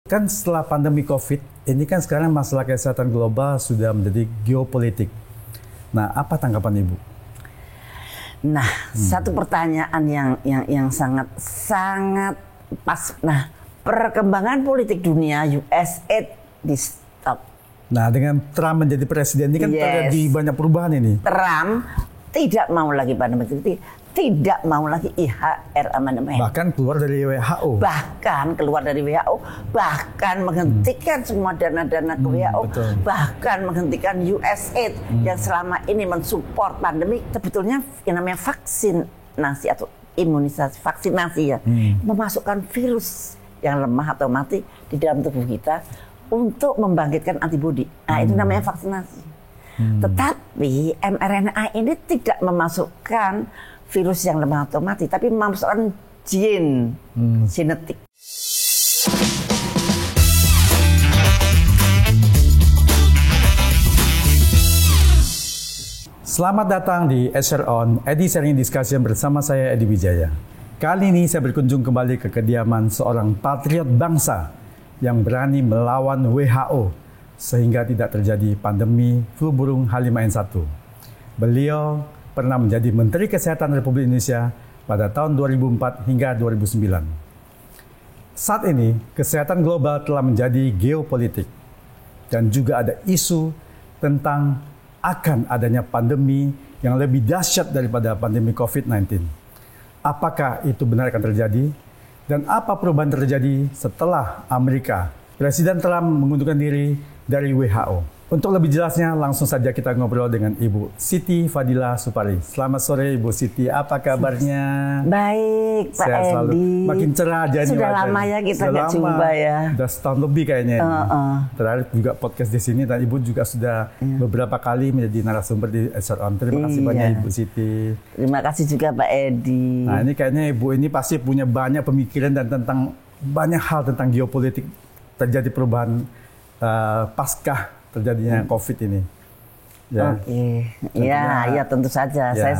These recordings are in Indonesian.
Kan setelah pandemi COVID, ini kan sekarang masalah kesehatan global sudah menjadi geopolitik. Nah, apa tanggapan Ibu? Nah, satu pertanyaan yang sangat pas. Nah, perkembangan politik dunia USA di stop. Nah, dengan Trump menjadi presiden ini kan terjadi banyak perubahan ini. Trump tidak mau lagi pandemi, tidak mau lagi IHR amandemen. Bahkan keluar dari WHO. Bahkan menghentikan semua dana-dana ke WHO. Betul. Bahkan menghentikan USAID yang selama ini mensupport pandemi. Sebetulnya yang namanya vaksinasi atau imunisasi, vaksinasi ya, memasukkan virus yang lemah atau mati di dalam tubuh kita untuk membangkitkan antibodi. Nah, itu namanya vaksinasi. Tetapi mRNA ini tidak memasukkan virus yang lemah atau mati, tapi memasukkan gen genetik. Selamat datang di SR On, Edi Sharing Discussion bersama saya Edi Wijaya. Kali ini saya berkunjung kembali ke kediaman seorang patriot bangsa yang berani melawan WHO sehingga tidak terjadi pandemi flu burung H5N1. Beliau pernah menjadi Menteri Kesehatan Republik Indonesia pada tahun 2004 hingga 2009. Saat ini, kesehatan global telah menjadi geopolitik dan juga ada isu tentang akan adanya pandemi yang lebih dahsyat daripada pandemi COVID-19. Apakah itu benar akan terjadi? Dan apa perubahan terjadi setelah Amerika, Presiden Trump mengundurkan diri dari WHO? Untuk lebih jelasnya, langsung saja kita ngobrol dengan Ibu Siti Fadila Supari. Selamat sore Ibu Siti, apa kabarnya? Baik, Pak Sehat selalu. Edi. Makin cerah aja nih. Sudah lama ya kita nggak jumpa ya. Sudah setahun lebih kayaknya. Terakhir juga podcast di sini dan Ibu juga sudah beberapa kali menjadi narasumber di SR On. Terima kasih banyak Ibu Siti. Terima kasih juga Pak Edi. Nah, ini kayaknya Ibu ini pasti punya banyak pemikiran dan tentang banyak hal tentang geopolitik, terjadi perubahan pasca terjadinya COVID ini. Ya. Oke. Ya tentu saja. Saya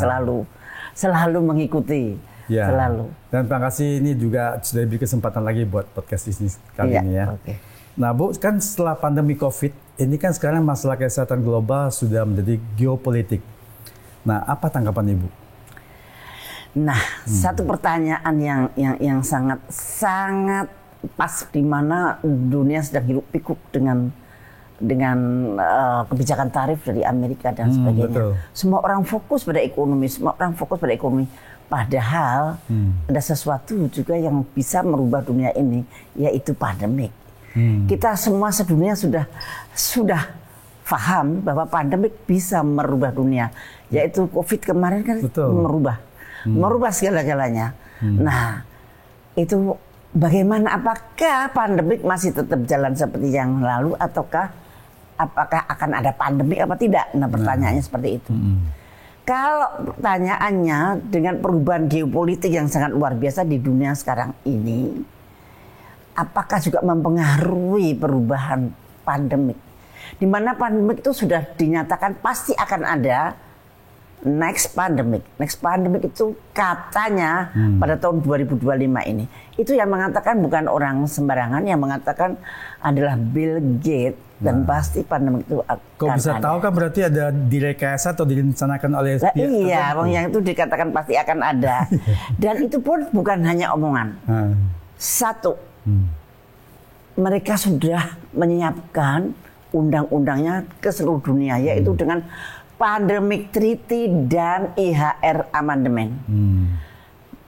selalu mengikuti. Ya. Selalu. Dan terima kasih ini juga sudah diberi kesempatan lagi buat podcast bisnis kali ini ya. Okay. Nah Bu, kan setelah pandemi COVID, ini kan sekarang masalah kesehatan global sudah menjadi geopolitik. Nah, apa tanggapan Ibu? Nah, satu pertanyaan yang sangat pas, di mana dunia sedang hiruk pikuk dengan kebijakan tarif dari Amerika dan sebagainya. Betul. Semua orang fokus pada ekonomi, Padahal ada sesuatu juga yang bisa merubah dunia ini, yaitu pandemik. Kita semua sedunia sudah paham bahwa pandemik bisa merubah dunia, yaitu COVID kemarin kan merubah segala-galanya. Nah, itu bagaimana, apakah pandemik masih tetap jalan seperti yang lalu ataukah apakah akan ada pandemi apa tidak? Nah, pertanyaannya seperti itu. Kalau pertanyaannya dengan perubahan geopolitik yang sangat luar biasa di dunia sekarang ini, apakah juga mempengaruhi perubahan pandemik? Di mana pandemik itu sudah dinyatakan pasti akan ada next pandemic itu katanya pada tahun 2025 ini. Itu yang mengatakan bukan orang sembarangan, yang mengatakan adalah Bill Gates, dan pasti pandemi itu akan Kok bisa ada. tahu kan berarti ada direkayasa atau direncanakan oleh pihak iya, tertentu. yang itu dikatakan pasti akan ada. Dan itu pun bukan hanya omongan. Satu, mereka sudah menyiapkan undang-undangnya ke seluruh dunia, yaitu dengan Pandemic Treaty dan IHR Amandemen.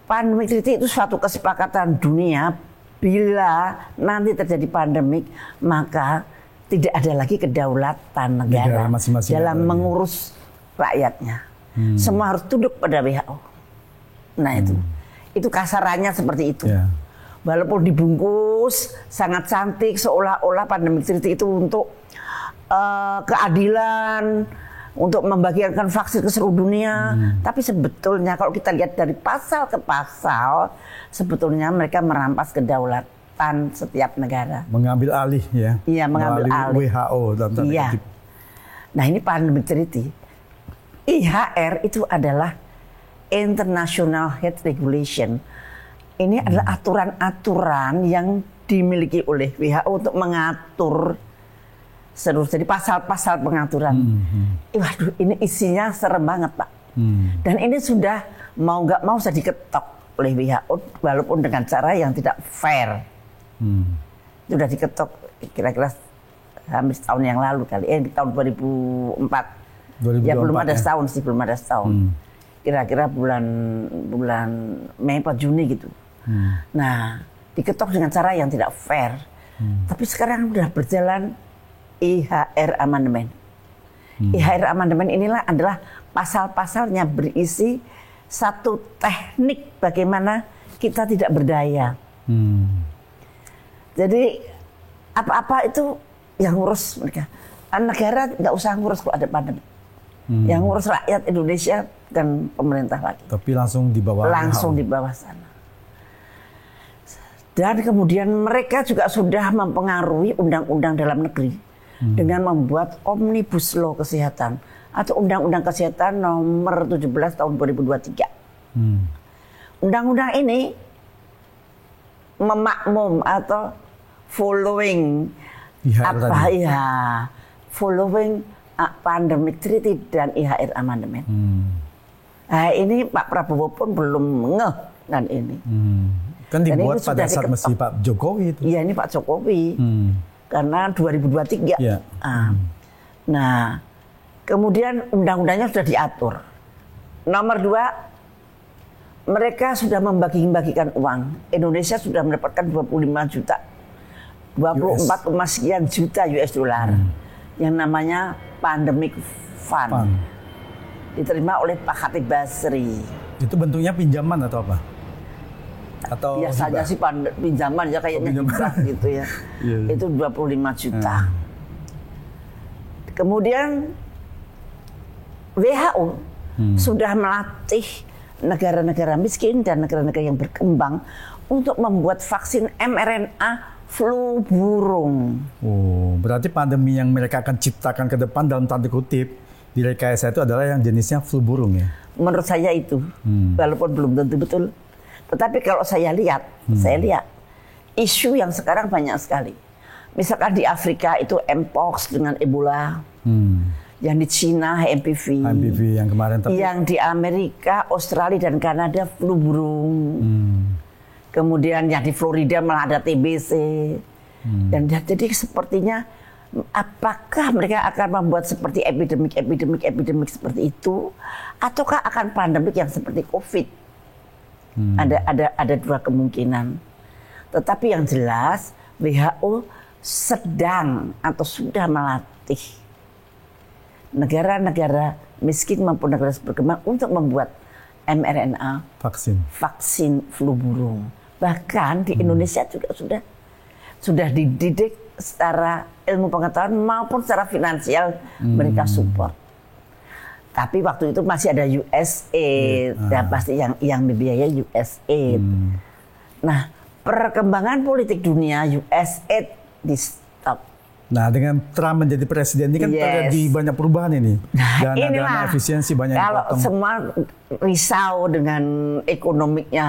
Pandemic Treaty itu suatu kesepakatan dunia, bila nanti terjadi pandemik maka tidak ada lagi kedaulatan negara dalam mengurus rakyatnya. Semua harus tunduk pada WHO. Nah, itu kasarannya seperti itu. Walaupun dibungkus sangat cantik seolah-olah Pandemic Treaty itu untuk keadilan, untuk membagikan vaksin ke seluruh dunia. Tapi sebetulnya kalau kita lihat dari pasal ke pasal, sebetulnya mereka merampas kedaulatan setiap negara. Mengambil alih ya. Iya, mengambil alih. WHO dalam tanda kutip. Nah, ini Pandemic Treaty. IHR itu adalah International Health Regulation. Ini adalah aturan-aturan yang dimiliki oleh WHO untuk mengatur seluruh, jadi pasal-pasal pengaturan. Waduh, ini isinya serem banget, Pak. Dan ini sudah mau nggak mau sudah diketok oleh WHO, walaupun dengan cara yang tidak fair. Sudah diketok kira-kira hampir tahun yang lalu kali, tahun 2004. Ya belum ada setahun sih, belum ada setahun. Kira-kira bulan Mei atau Juni gitu. Nah, diketok dengan cara yang tidak fair. Tapi sekarang sudah berjalan IHR Amandemen. IHR Amandemen inilah adalah pasal-pasalnya berisi satu teknik bagaimana kita tidak berdaya. Jadi apa-apa itu yang ngurus mereka. Negara nggak usah ngurus kalau ada pandemi. Yang ngurus rakyat Indonesia dan pemerintah lagi. Tapi langsung di bawah. Langsung di bawah sana. Dan kemudian mereka juga sudah mempengaruhi undang-undang dalam negeri dengan membuat Omnibus Law Kesehatan atau Undang-Undang Kesehatan nomor 17 tahun 2023. Undang-undang ini memakmum atau following following Pandemic Treaty dan IHR Amandemen. Nah, ini Pak Prabowo pun belum ngeh kan ini. Kan dibuat pada saat masih Pak Jokowi itu. Iya, ini Pak Jokowi. Karena 2023. Yeah. Nah, kemudian undang-undangnya sudah diatur. Nomor 2, mereka sudah membagi-bagikan uang. Indonesia sudah mendapatkan 25 juta. 24, sekian juta US dollar. Yang namanya Pandemic Fund. Diterima oleh Pak Khatib Basri. Itu bentuknya pinjaman atau apa? Atau biasanya sih pinjaman ya, kayaknya hibah gitu ya. Itu 25 juta. Kemudian WHO sudah melatih negara-negara miskin dan negara-negara yang berkembang untuk membuat vaksin mRNA flu burung. Oh, berarti pandemi yang mereka akan ciptakan ke depan dalam tanda kutip di rekayasa itu adalah yang jenisnya flu burung ya? Menurut saya itu, walaupun belum tentu betul. Tetapi kalau saya lihat isu yang sekarang banyak sekali. Misalkan di Afrika itu Mpox dengan Ebola, yang di Cina HMPV yang kemarin. Yang di Amerika, Australia dan Kanada flu burung. Kemudian yang di Florida malah ada TBC. Dan jadi sepertinya apakah mereka akan membuat seperti epidemik seperti itu, ataukah akan pandemik yang seperti COVID? Ada dua kemungkinan. Tetapi yang jelas WHO sedang atau sudah melatih negara-negara miskin maupun negara berkembang untuk membuat mRNA vaksin flu burung. Bahkan di Indonesia juga sudah dididik secara ilmu pengetahuan maupun secara finansial mereka support. Tapi waktu itu masih ada USAID, dan pasti yang membiayai USAID. Nah, perkembangan politik dunia USAID di stop. Nah, dengan Trump menjadi presiden ini kan terjadi banyak perubahan ini. Dan ada efisiensi banyak. Kalau semua risau dengan ekonominya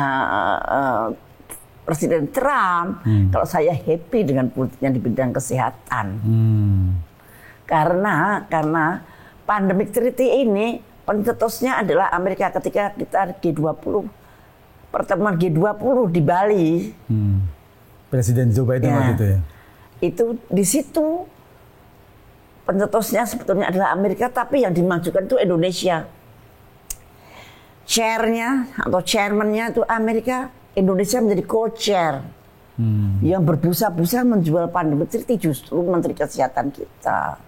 Presiden Trump, kalau saya happy dengan politiknya di bidang kesehatan. Karena Pandemic Treaty ini pencetusnya adalah Amerika ketika kita G20, pertemuan G20 di Bali. Presiden Joe Biden waktu itu ya. Itu di situ pencetusnya sebetulnya adalah Amerika, tapi yang dimajukan itu Indonesia. Chairnya atau chairmannya itu Amerika, Indonesia menjadi co-chair. Yang berbusa-busa menjual Pandemic Treaty justru Menteri Kesehatan kita.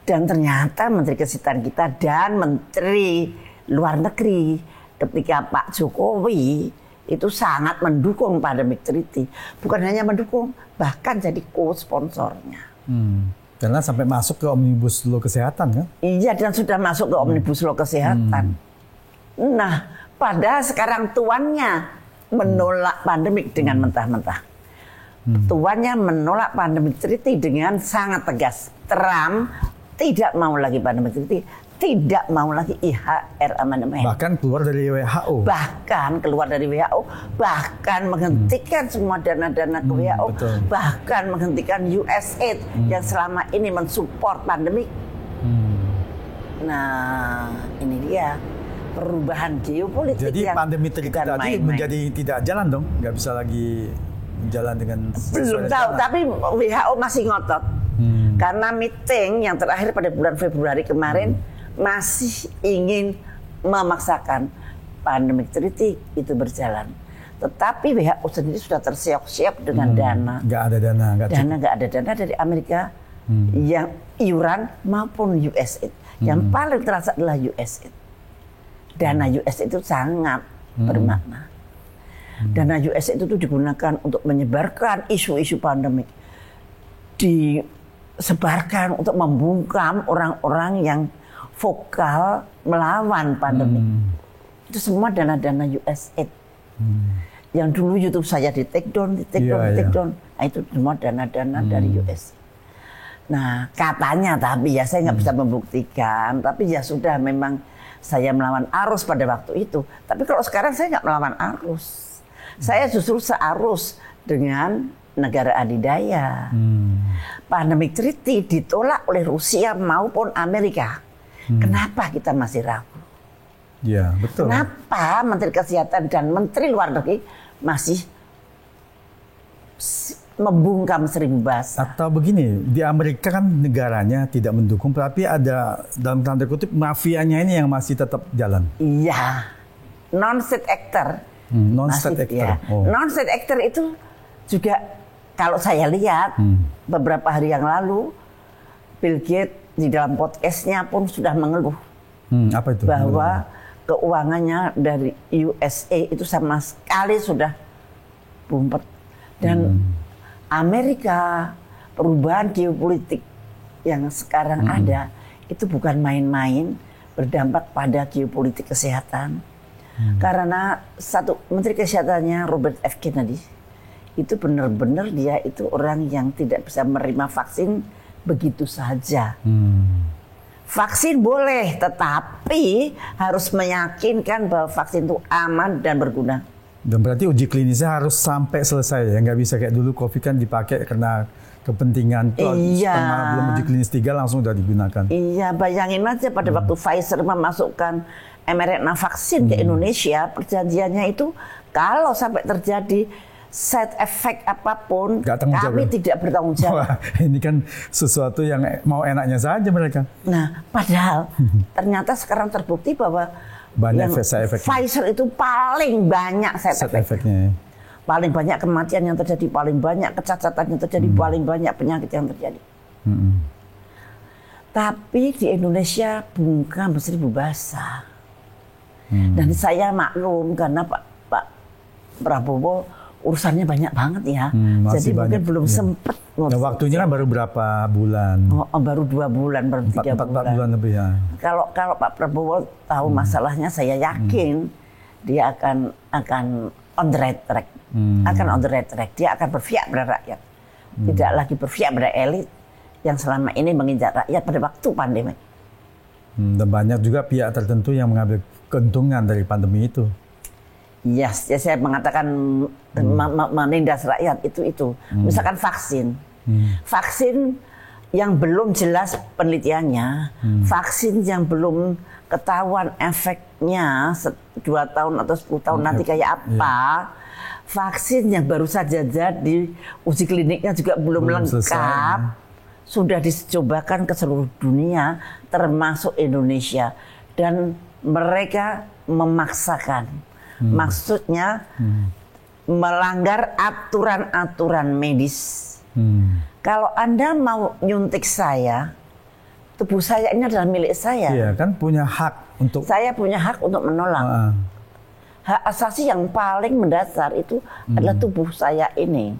Dan ternyata Menteri Kesehatan kita dan Menteri Luar Negeri ketika Pak Jokowi itu sangat mendukung Pandemic Treaty. Bukan hanya mendukung, bahkan jadi co-sponsornya. Karena sampai masuk ke Omnibus Law Kesehatan kan? Iya, dan sudah masuk ke Omnibus Law Kesehatan. Nah, padahal sekarang tuannya menolak pandemik dengan mentah-mentah. Tuannya menolak Pandemic Treaty dengan sangat tegas. Trump tidak mau lagi Pandemic Treaty, tidak mau lagi IHR amandemen. Bahkan keluar dari WHO. Bahkan menghentikan semua dana-dana ke WHO. Betul. Bahkan menghentikan USAID yang selama ini mensupport pandemi. Nah, ini dia perubahan geopolitik. Jadi yang pandemi tadi menjadi tidak jalan dong, nggak bisa lagi jalan dengan belum tahu, tapi WHO masih ngotot karena meeting yang terakhir pada bulan Februari kemarin masih ingin memaksakan pandemic treaty itu berjalan. Tetapi WHO sendiri sudah tersiap-siap dengan dana. Nggak ada dana, nggak ada dana dari Amerika yang iuran maupun USAID. Yang paling terasa adalah USAID. Dana USAID itu sangat bermakna. Dana USAID itu digunakan untuk menyebarkan isu-isu pandemik, disebarkan untuk membungkam orang-orang yang vokal melawan pandemik. Itu semua dana-dana USAID. Yang dulu YouTube saya di take down. Nah, itu semua dana-dana dari USAID. Nah, katanya, tapi ya saya nggak bisa membuktikan. Tapi ya sudah, memang saya melawan arus pada waktu itu. Tapi kalau sekarang saya nggak melawan arus. Saya justru searus dengan negara adidaya. Pandemic treaty ditolak oleh Rusia maupun Amerika. Kenapa kita masih ragu? Ya, betul. Kenapa Menteri Kesehatan dan Menteri Luar Negeri masih membungkam seribu bahasa? Atau begini, di Amerika kan negaranya tidak mendukung, tapi ada dalam tanda kutip mafianya ini yang masih tetap jalan. Iya, non-state actor. Non-state actor. Ya. Non-state actor itu juga kalau saya lihat beberapa hari yang lalu, Bill Gates di dalam podcastnya pun sudah mengeluh apa itu? Bahwa keuangannya dari USA itu sama sekali sudah bumpet. Dan Amerika, perubahan geopolitik yang sekarang ada itu bukan main-main, berdampak pada geopolitik kesehatan. Karena satu Menteri Kesehatannya Robert F. Kennedy itu benar-benar dia itu orang yang tidak bisa menerima vaksin begitu saja. Vaksin boleh, tetapi harus meyakinkan bahwa vaksin itu aman dan berguna. Dan berarti uji klinisnya harus sampai selesai ya, nggak bisa kayak dulu COVID kan dipakai karena kepentingan tuh belum uji klinis 3 langsung udah digunakan. Iya, bayangin aja pada waktu Pfizer memasukkan mRNA vaksin ke Indonesia, perjanjiannya itu kalau sampai terjadi side effect apapun, kami tidak bertanggung jawab. Wah, ini kan sesuatu yang mau enaknya saja mereka. Nah, padahal ternyata sekarang terbukti bahwa banyak side effect. Pfizer itu paling banyak side effect-nya. Paling banyak kematian yang terjadi, paling banyak kecacatan yang terjadi, paling banyak penyakit yang terjadi. Tapi di Indonesia bungkam seribu bahasa. Dan saya maklum karena Pak Prabowo urusannya banyak banget ya. Jadi mungkin belum sempat. Nah, waktunya kan baru berapa bulan? Baru 2 bulan, baru 3 bulan. 4 bulan lebih ya. Kalau Pak Prabowo tahu masalahnya, saya yakin dia akan on the right track. Akan on the right track. Dia akan berpihak pada rakyat. Tidak lagi berpihak pada elit yang selama ini menginjak rakyat pada waktu pandemi. Dan banyak juga pihak tertentu yang mengambil keuntungan dari pandemi itu. Yes, ya saya mengatakan menindas rakyat itu. Misalkan vaksin. Vaksin yang belum jelas penelitiannya, vaksin yang belum ketahuan efeknya 2 tahun atau 10 tahun nanti kayak apa, vaksin yang baru saja jadi uji kliniknya juga belum lengkap, sudah dicobakan ke seluruh dunia termasuk Indonesia, dan mereka memaksakan. Maksudnya melanggar aturan-aturan medis. Kalau Anda mau nyuntik saya, tubuh saya ini adalah milik saya. Iya, kan punya hak untuk. Saya punya hak untuk menolak. Hak asasi yang paling mendasar itu adalah tubuh saya ini.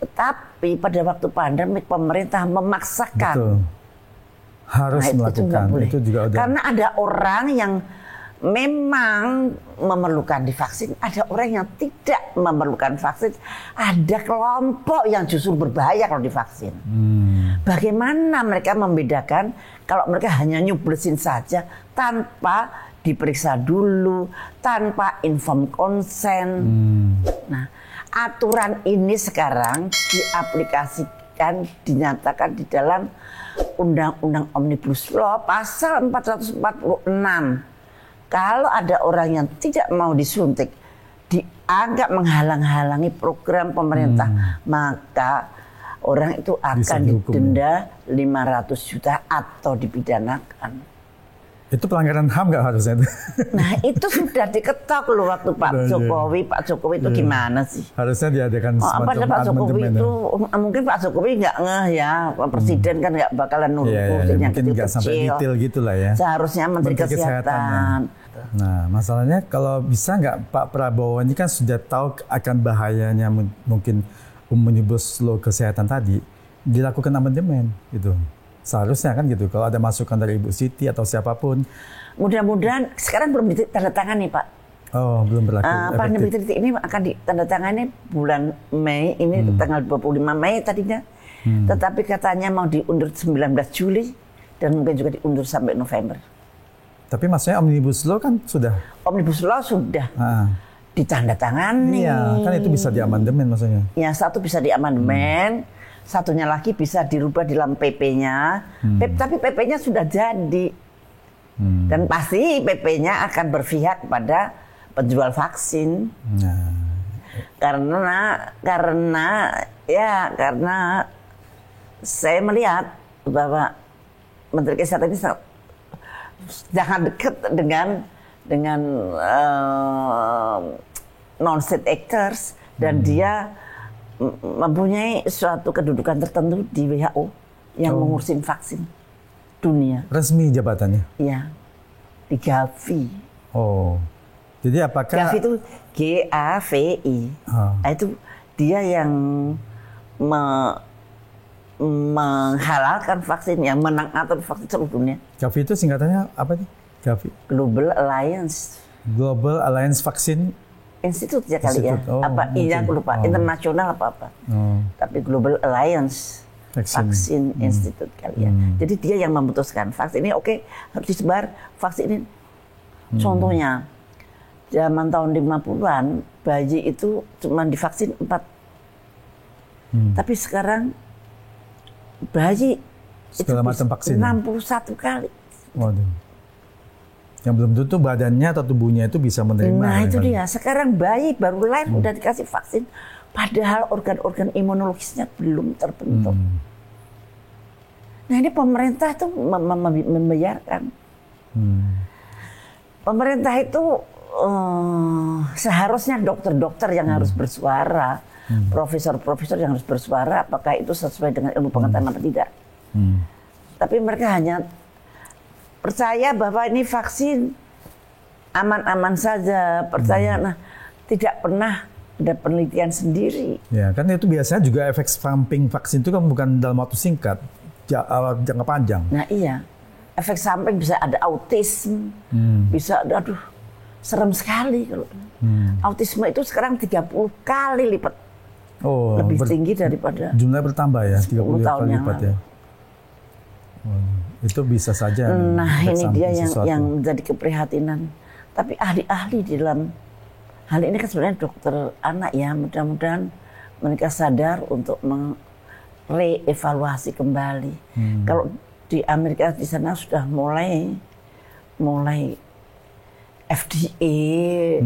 Tetapi pada waktu pandemik pemerintah memaksakan. Betul. Harus melakukan. Itu juga udah. Karena ada orang yang memang memerlukan divaksin, ada orang yang tidak memerlukan vaksin, ada kelompok yang justru berbahaya kalau divaksin. Bagaimana mereka membedakan kalau mereka hanya nyublesin saja tanpa diperiksa dulu, tanpa inform konsen. Nah, aturan ini sekarang diaplikasikan, dinyatakan di dalam Undang-Undang Omnibus Law pasal 446. Kalau ada orang yang tidak mau disuntik, dianggap menghalang-halangi program pemerintah, maka orang itu akan didenda 500 juta atau dipidanakan. Itu pelanggaran HAM nggak harusnya? Nah itu sudah diketok loh waktu Pak Jokowi. Pak Jokowi itu gimana sih? Harusnya diadakan semacam Pak Jokowi amandemen. Itu mungkin Pak Jokowi nggak ngeh ya, Presiden kan nggak bakalan nurutin yang mungkin nggak sampai detail gitulah ya. Seharusnya Menteri Kesehatan. Nah masalahnya kalau bisa nggak Pak Prabowo ini kan sudah tahu akan bahayanya mungkin Omnibus Law kesehatan tadi, dilakukan amandemen gitu. Seharusnya kan gitu, kalau ada masukan dari Ibu Siti atau siapapun. Mudah-mudahan sekarang belum ditandatangani Pak. Oh, belum berlaku. Pandemi ini akan ditandatangani bulan Mei, ini tanggal 25 Mei tadinya. Tetapi katanya mau diundur 19 Juli dan mungkin juga diundur sampai November. Tapi maksudnya Omnibus Law kan sudah. Omnibus Law sudah ditandatangani. Iya, kan itu bisa diamandemen maksudnya. Ya, satu bisa diamandemen. Satunya lagi bisa dirubah di dalam PP-nya, tapi PP-nya sudah jadi. Dan pasti PP-nya akan berpihak kepada penjual vaksin. Karena saya melihat bahwa Menteri Kesehatan ini sangat dekat dengan non-state actors dan dia mempunyai suatu kedudukan tertentu di WHO yang mengurusin vaksin dunia. Resmi jabatannya? Iya, di Gavi. Oh, jadi apakah Gavi itu GAVI? Itu dia yang menghalalkan vaksin, yang mengatur vaksin seluruh dunia. Gavi itu singkatannya apa sih? Gavi? Global Alliance. Global Alliance Vaccine Institute ya kali ya, aku lupa, internasional apa. Tapi Global Alliance Vaccine Institute kali ya. Jadi dia yang memutuskan vaksin ini harus disebar vaksin ini. Contohnya, zaman tahun 50-an bayi itu cuma divaksin 4. Tapi sekarang bayi segala macam vaksin 61 kali. Waduh. Yang belum tentu badannya atau tubuhnya itu bisa menerima. Nah itu dia, sekarang bayi baru lahir udah dikasih vaksin, padahal organ-organ imunologisnya belum terbentuk. Nah ini pemerintah itu membiarkan. Pemerintah itu seharusnya dokter-dokter yang harus bersuara, profesor-profesor yang harus bersuara, apakah itu sesuai dengan ilmu pengetahuan atau tidak. Tapi mereka hanya percaya bahwa ini vaksin aman-aman saja, percaya tidak pernah ada penelitian sendiri. Ya kan itu biasanya juga efek samping vaksin itu kan bukan dalam waktu singkat, jangka panjang. Nah iya, efek samping bisa ada autisme, bisa ada, serem sekali kalau autisme itu sekarang 30 kali lipat lebih tinggi daripada jumlah bertambah ya, 30 kali lipat ya. Itu bisa saja. Nah ini dia yang menjadi keprihatinan. Tapi ahli-ahli di dalam hal ini kan sebenarnya dokter anak ya, mudah-mudahan mereka sadar untuk merevaluasi kembali. Kalau di Amerika di sana sudah mulai FDA,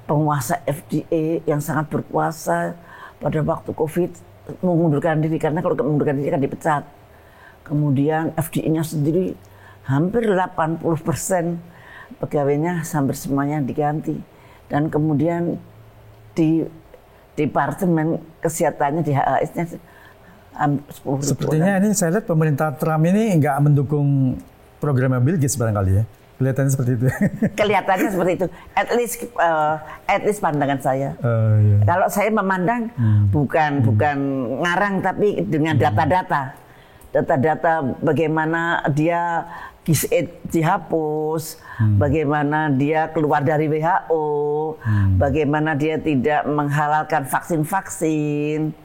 penguasa FDA yang sangat berkuasa pada waktu COVID mengundurkan diri, karena kalau mengundurkan diri kan dipecat. Kemudian FDA-nya sendiri hampir 80% pegawainya hampir semuanya diganti. Dan kemudian di Departemen Kesehatannya di HHS-nya 10.000 Sepertinya ini saya lihat pemerintah Trump ini nggak mendukung program Bill Gates barangkali ya. Kelihatannya seperti itu. Kelihatannya seperti itu. At least pandangan saya. Iya. Kalau saya memandang bukan ngarang tapi dengan data-data. Data-data bagaimana dia dihapus, bagaimana dia keluar dari WHO, bagaimana dia tidak menghalalkan vaksin-vaksin,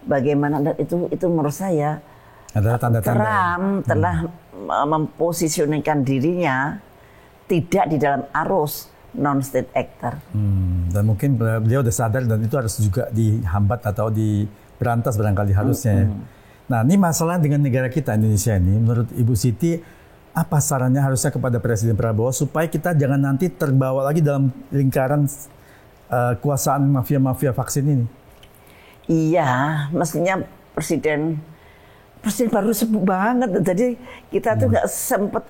bagaimana, dan itu menurut saya adalah tanda-tanda Trump telah memposisikan dirinya tidak di dalam arus non-state actor. Dan mungkin beliau sudah sadar dan itu harus juga dihambat atau diberantas barangkali harusnya. Nah, ini masalah dengan negara kita Indonesia ini, menurut Ibu Siti, apa sarannya harusnya kepada Presiden Prabowo supaya kita jangan nanti terbawa lagi dalam lingkaran kekuasaan mafia-mafia vaksin ini? Iya, mestinya Presiden baru sibuk banget. Jadi kita tuh nggak sempet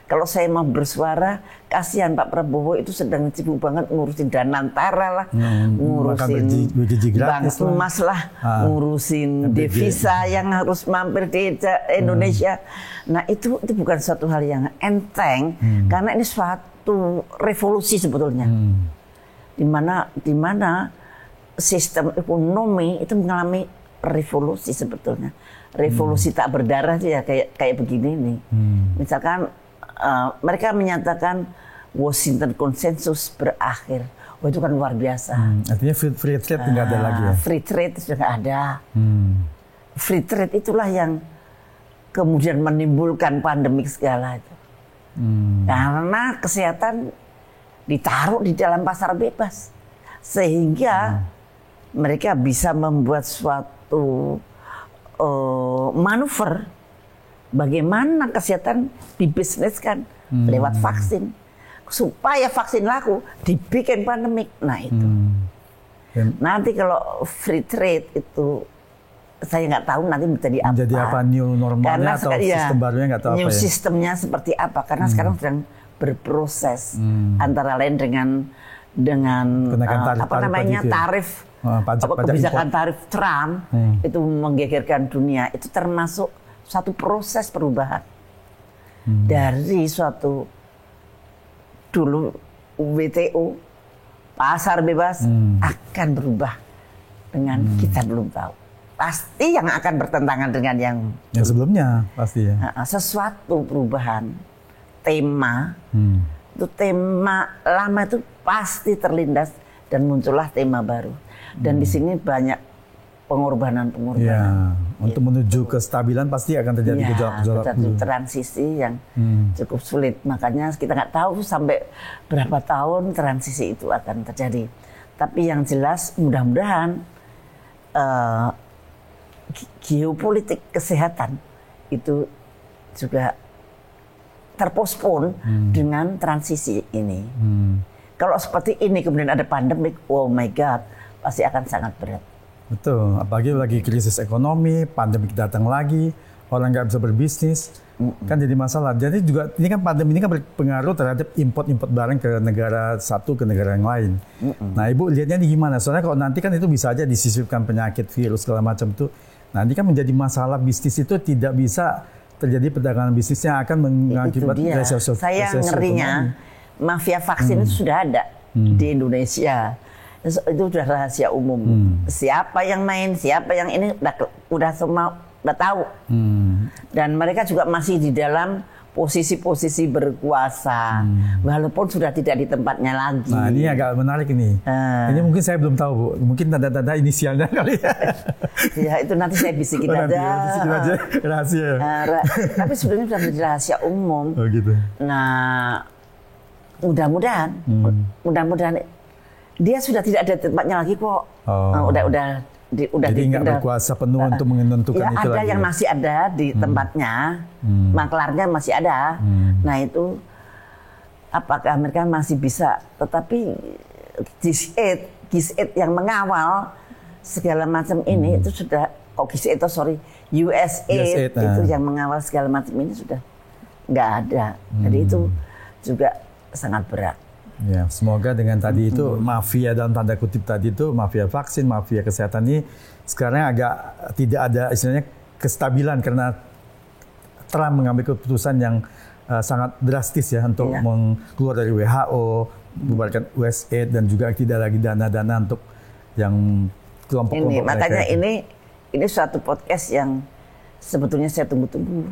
kalau saya mau bersuara, kasihan Pak Prabowo itu sedang sibuk banget ngurusin Danantara lah, ngurusin Bank Emas lah, ngurusin devisa yang harus mampir di Indonesia. Nah itu bukan suatu hal yang enteng, karena ini suatu revolusi sebetulnya. Di mana sistem ekonomi itu mengalami revolusi sebetulnya. Revolusi tak berdarah itu ya kayak begini nih. Misalkan mereka menyatakan Washington Consensus berakhir. Oh itu kan luar biasa. Artinya free trade nggak ada lagi ya? Free trade sudah nggak ada. Free trade itulah yang kemudian menimbulkan pandemik segala itu. Karena kesehatan ditaruh di dalam pasar bebas. Sehingga mereka bisa membuat suatu manuver bagaimana kesehatan dibisniskan lewat vaksin. Supaya vaksin laku, dibikin pandemik. Nah itu. Nanti kalau free trade itu, saya nggak tahu nanti menjadi apa. Menjadi apa, new normalnya atau sistem barunya nggak tahu new apa ya. Sistemnya seperti apa, karena sekarang sedang berproses. Antara lain dengan tarif kebijakan tarif Trump itu menggegerkan dunia. Itu termasuk satu proses perubahan dari suatu dulu WTO pasar bebas akan berubah dengan kita belum tahu. Pasti yang akan bertentangan dengan yang sebelumnya pasti ya. Sesuatu perubahan tema itu tema lama itu pasti terlindas dan muncullah tema baru. Dan di sini banyak pengorbanan. Ya, untuk menuju kestabilan pasti akan terjadi gejolak-gejolak transisi yang cukup sulit. Makanya kita nggak tahu sampai berapa tahun transisi itu akan terjadi. Tapi yang jelas mudah-mudahan geopolitik kesehatan itu juga terpospon dengan transisi ini. Kalau seperti ini kemudian ada pandemik, oh my God, pasti akan sangat berat. Betul, apalagi lagi krisis ekonomi, pandemi datang lagi, orang nggak bisa berbisnis, kan jadi masalah. Jadi juga ini kan pandemi ini kan berpengaruh terhadap import barang ke negara satu ke negara yang lain. Nah Ibu lihatnya ini gimana? Soalnya kalau nanti kan itu bisa aja disisipkan penyakit, virus segala macam itu, nanti kan menjadi masalah bisnis itu tidak bisa terjadi perdagangan bisnis yang akan mengakibatkan resesi. Saya ngerinya mafia vaksin itu sudah ada di Indonesia. Itu sudah rahasia umum. Siapa yang main, siapa yang ini udah semua udah tahu. Dan mereka juga masih di dalam posisi-posisi berkuasa, walaupun sudah tidak di tempatnya lagi. Nah ini agak menarik ini. Ini mungkin saya belum tahu Bu, mungkin tanda-tanda inisialnya kali ya. Ya itu nanti saya bisikin aja. Bisikin aja rahasia. Tapi sebenarnya sudah menjadi rahasia umum. Oh gitu. Nah mudah-mudahan dia sudah tidak ada tempatnya lagi kok. Jadi nggak berkuasa penuh untuk menentukan ya, itu ada lagi. yang masih ada di tempatnya, maklarnya masih ada. Nah itu apakah mereka masih bisa? Tetapi GIZ yang mengawal segala macam ini itu sudah USAID itu yang mengawal segala macam ini sudah nggak ada. Jadi itu juga sangat berat. Ya, semoga dengan tadi itu mafia dalam tanda kutip tadi itu mafia vaksin, mafia kesehatan ini sekarang agak tidak ada istilahnya kestabilan karena Trump mengambil keputusan yang sangat drastis ya untuk keluar dari WHO, membubarkan USAID dan juga tidak lagi dana-dana untuk yang kelompok-kelompok mereka. Makanya ini suatu podcast yang sebetulnya saya tunggu-tunggu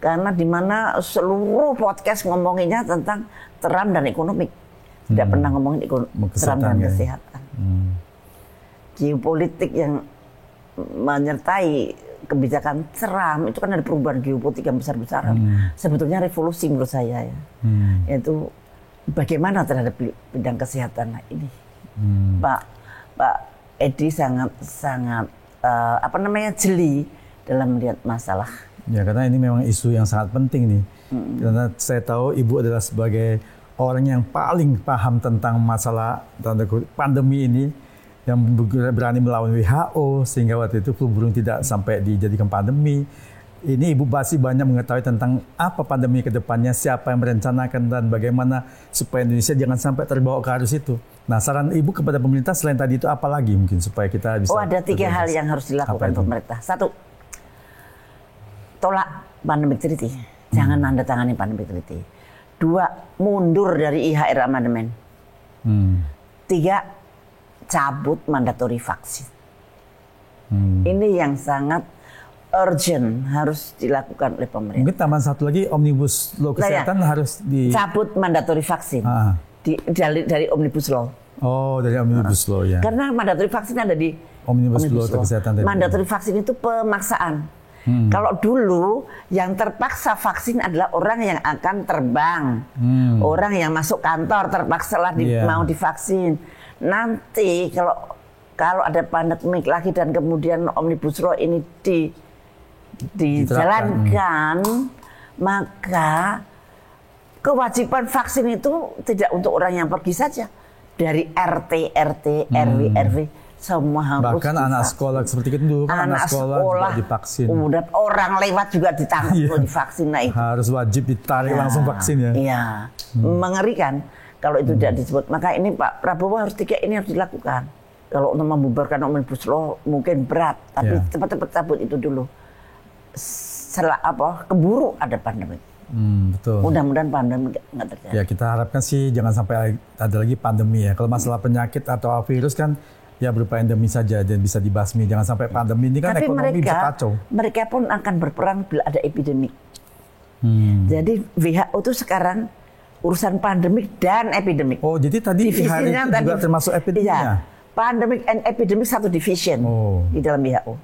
karena di mana seluruh podcast ngomonginnya tentang Trump dan ekonomi. Tidak pernah ngomongin Trump dan kesehatan. Geopolitik yang menyertai kebijakan ceram itu kan ada perubahan geopolitik yang besar-besaran. Sebetulnya revolusi menurut saya ya. Yaitu bagaimana terhadap bidang kesehatan ini. Pak Edi sangat jeli dalam melihat masalah. Ya, karena ini memang isu yang sangat penting nih. Karena saya tahu Ibu adalah sebagai orang yang paling paham tentang masalah pandemi ini, yang berani melawan WHO sehingga waktu itu flu burung tidak sampai dijadikan pandemi. Ini Ibu pasti banyak mengetahui tentang apa pandemi ke depannya, siapa yang merencanakan dan bagaimana supaya Indonesia jangan sampai terbawa ke arus itu. Nah, saran Ibu kepada pemerintah selain tadi itu apa lagi mungkin supaya kita bisa... ada 3 hal yang harus dilakukan pemerintah. 1, tolak pandemic treaty. Jangan nanda tangani pandemic treaty. 2, mundur dari IHR amandemen. 3, cabut mandatory vaksin. Ini yang sangat urgent harus dilakukan oleh pemerintah. Mungkin tambahan satu lagi, omnibus law kesehatan harus cabut mandatory vaksin dari omnibus law. Oh, dari omnibus law ya. Karena mandatory vaksin ada di omnibus law kesehatan. Mandatory vaksin itu pemaksaan. Kalau dulu yang terpaksa vaksin adalah orang yang akan terbang, orang yang masuk kantor terpaksa lah mau divaksin. Nanti kalau ada pandemik lagi dan kemudian omnibus law ini dijalankan, maka kewajiban vaksin itu tidak untuk orang yang pergi saja, dari RT, RW, semua harus bahkan anak sekolah seperti itu kan anak sekolah juga divaksin. Udah orang lewat juga ditangkap divaksin. Nah itu harus wajib ditarik langsung vaksin ya. Iya, mengerikan kalau itu tidak disebut. Maka ini Pak Prabowo harus ini harus dilakukan. Kalau untuk membubarkan omnibus law mungkin berat, tapi cepat-cepat cabut itu dulu. Keburu ada pandemi. Betul. Mudah-mudahan pandemi nggak terjadi. Ya kita harapkan sih jangan sampai ada lagi pandemi ya. Kalau masalah penyakit atau virus kan ya berupa endemi saja dan bisa dibasmi. Jangan sampai pandemi ini kan ekonomi bisa kacau. Mereka pun akan berperang bila ada epidemik. Jadi WHO itu sekarang urusan pandemik dan epidemik. Oh, jadi tadi hari juga termasuk epidemiknya? Iya, pandemic and epidemic satu division di dalam WHO.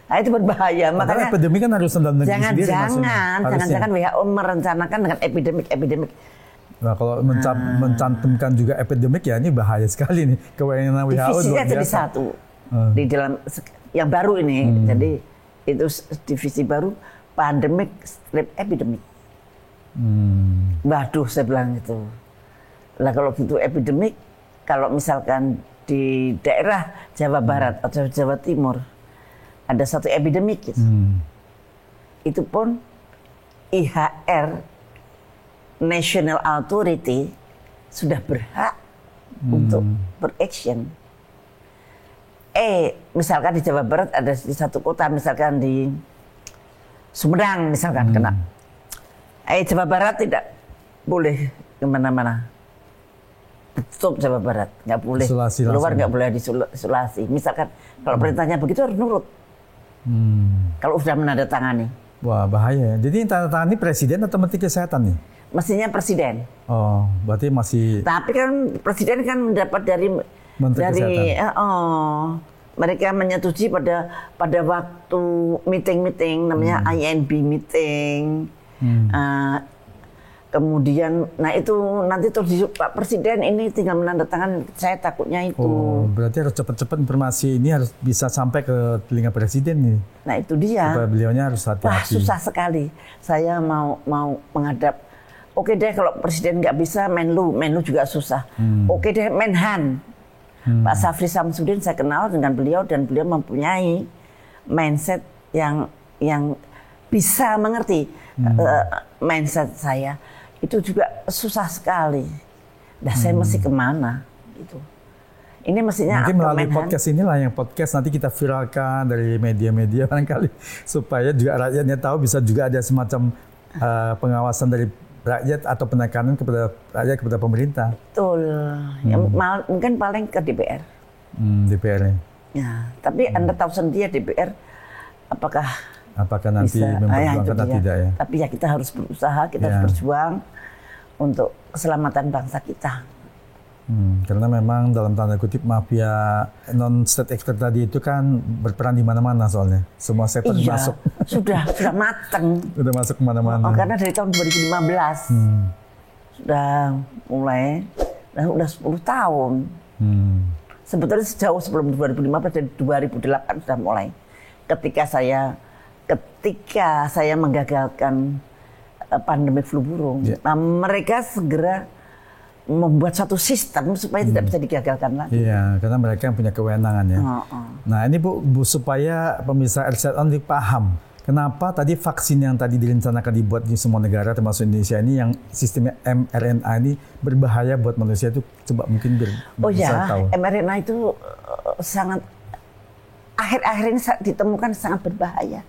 Nah itu berbahaya. Makanya epidemik kan harus dalam negeri sendiri. Jangan WHO merencanakan dengan epidemik. Nah, kalau mencantumkan juga epidemik ya ini bahaya sekali nih. Kewenangan WHO divisinya jadi satu di dalam yang baru ini. Jadi itu divisi baru pandemic strip epidemic. Waduh, saya bilang itu. Lah kalau gitu epidemik, kalau misalkan di daerah Jawa Barat atau Jawa Timur ada satu epidemik gitu. Itu pun IHR National Authority sudah berhak untuk beraction. Misalkan di Jawa Barat ada di satu kota, misalkan di Sumedang misalkan kena. Jawa Barat tidak boleh kemana-mana. Stop Jawa Barat, nggak boleh keluar, nggak boleh diisolasi. Misalkan kalau perintahnya begitu harus nurut. Kalau sudah menandatangani. Wah bahaya. Jadi yang tandatangani presiden atau Menteri Kesehatan nih? Mestinya presiden. Oh, berarti masih. Tapi kan presiden kan mendapat dari Menteri Kesehatan. Mereka menyetujui pada waktu meeting namanya INB meeting. Kemudian, nah itu nanti terus Pak Presiden ini tinggal menandatangani. Saya takutnya itu. Oh, berarti harus cepat-cepat informasi ini harus bisa sampai ke telinga Presiden nih. Nah itu dia. Supaya beliaunya harus hati-hati. Wah susah sekali. Saya mau menghadap. Oke deh kalau Presiden nggak bisa, Menlu juga susah. Oke deh Menhan. Pak Safri Samsudin saya kenal dengan beliau dan beliau mempunyai mindset yang bisa mengerti mindset saya. Itu juga susah sekali. Nah, saya mesti kemana? Gitu. Ini mestinya mungkin melalui podcast inilah yang podcast nanti kita viralkan dari media-media barangkali supaya juga rakyatnya tahu, bisa juga ada semacam pengawasan dari rakyat atau penekanan kepada rakyat kepada pemerintah. Betul. Ya, mungkin paling ke DPR. DPR-nya. Ya, tapi Anda tahu sendiri DPR apakah nanti memperjuangkan atau tidak ya. Tapi ya kita harus berusaha, kita harus berjuang untuk keselamatan bangsa kita. Karena memang dalam tanda kutip mafia non-state actor tadi itu kan berperan di mana-mana soalnya. Semua sektor masuk. Sudah mateng. Sudah masuk kemana-mana. Karena dari tahun 2015 sudah mulai, udah 10 tahun. Sebetulnya sejauh sebelum 2015 dari 2008 sudah mulai. Ketika saya menggagalkan pandemi flu burung, nah mereka segera membuat satu sistem supaya tidak bisa digagalkan lagi. Iya, karena mereka yang punya kewenangan ya. Nah ini Bu, supaya pemirsa RCTI paham kenapa tadi vaksin yang tadi direncanakan dibuat di semua negara termasuk Indonesia ini yang sistemnya mRNA ini berbahaya buat manusia itu, coba mungkin tahu. mRNA itu sangat akhir-akhir ini ditemukan sangat berbahaya.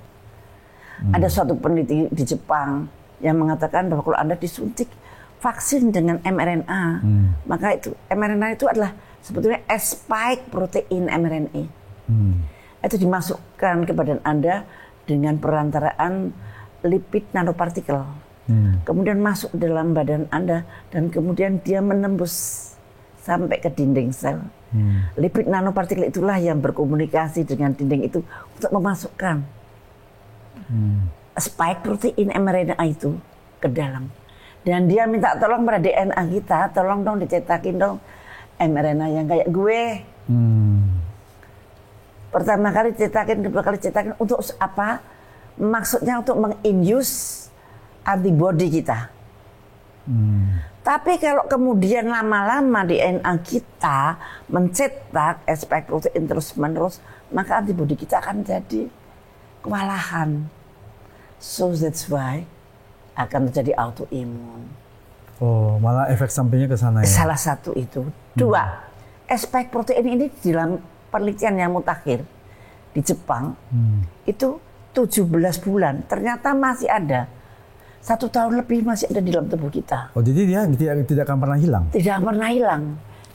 Ada suatu peneliti di Jepang yang mengatakan bahwa kalau Anda disuntik vaksin dengan mRNA, maka itu mRNA itu adalah sebetulnya spike protein mRNA. Itu dimasukkan ke badan Anda dengan perantaraan lipid nanopartikel. Kemudian masuk dalam badan Anda dan kemudian dia menembus sampai ke dinding sel. Lipid nanopartikel itulah yang berkomunikasi dengan dinding itu untuk memasukkan spike protein mRNA itu ke dalam. Dan dia minta tolong pada DNA kita, tolong dong dicetakin dong mRNA yang kayak gue. Pertama kali cetakin, kedua kali cetakin untuk apa? Maksudnya untuk menginduce antibody kita. Tapi kalau kemudian lama-lama DNA kita mencetak spike protein terus-menerus, maka antibody kita akan jadi kewalahan. So that's why akan terjadi autoimun. Oh, malah efek sampingnya ke sana ya? Salah satu itu. Dua, spike protein ini dalam penelitian yang mutakhir di Jepang, itu 17 bulan, ternyata masih ada. 1 tahun lebih masih ada di dalam tubuh kita. Oh, jadi dia tidak akan pernah hilang? Tidak pernah hilang.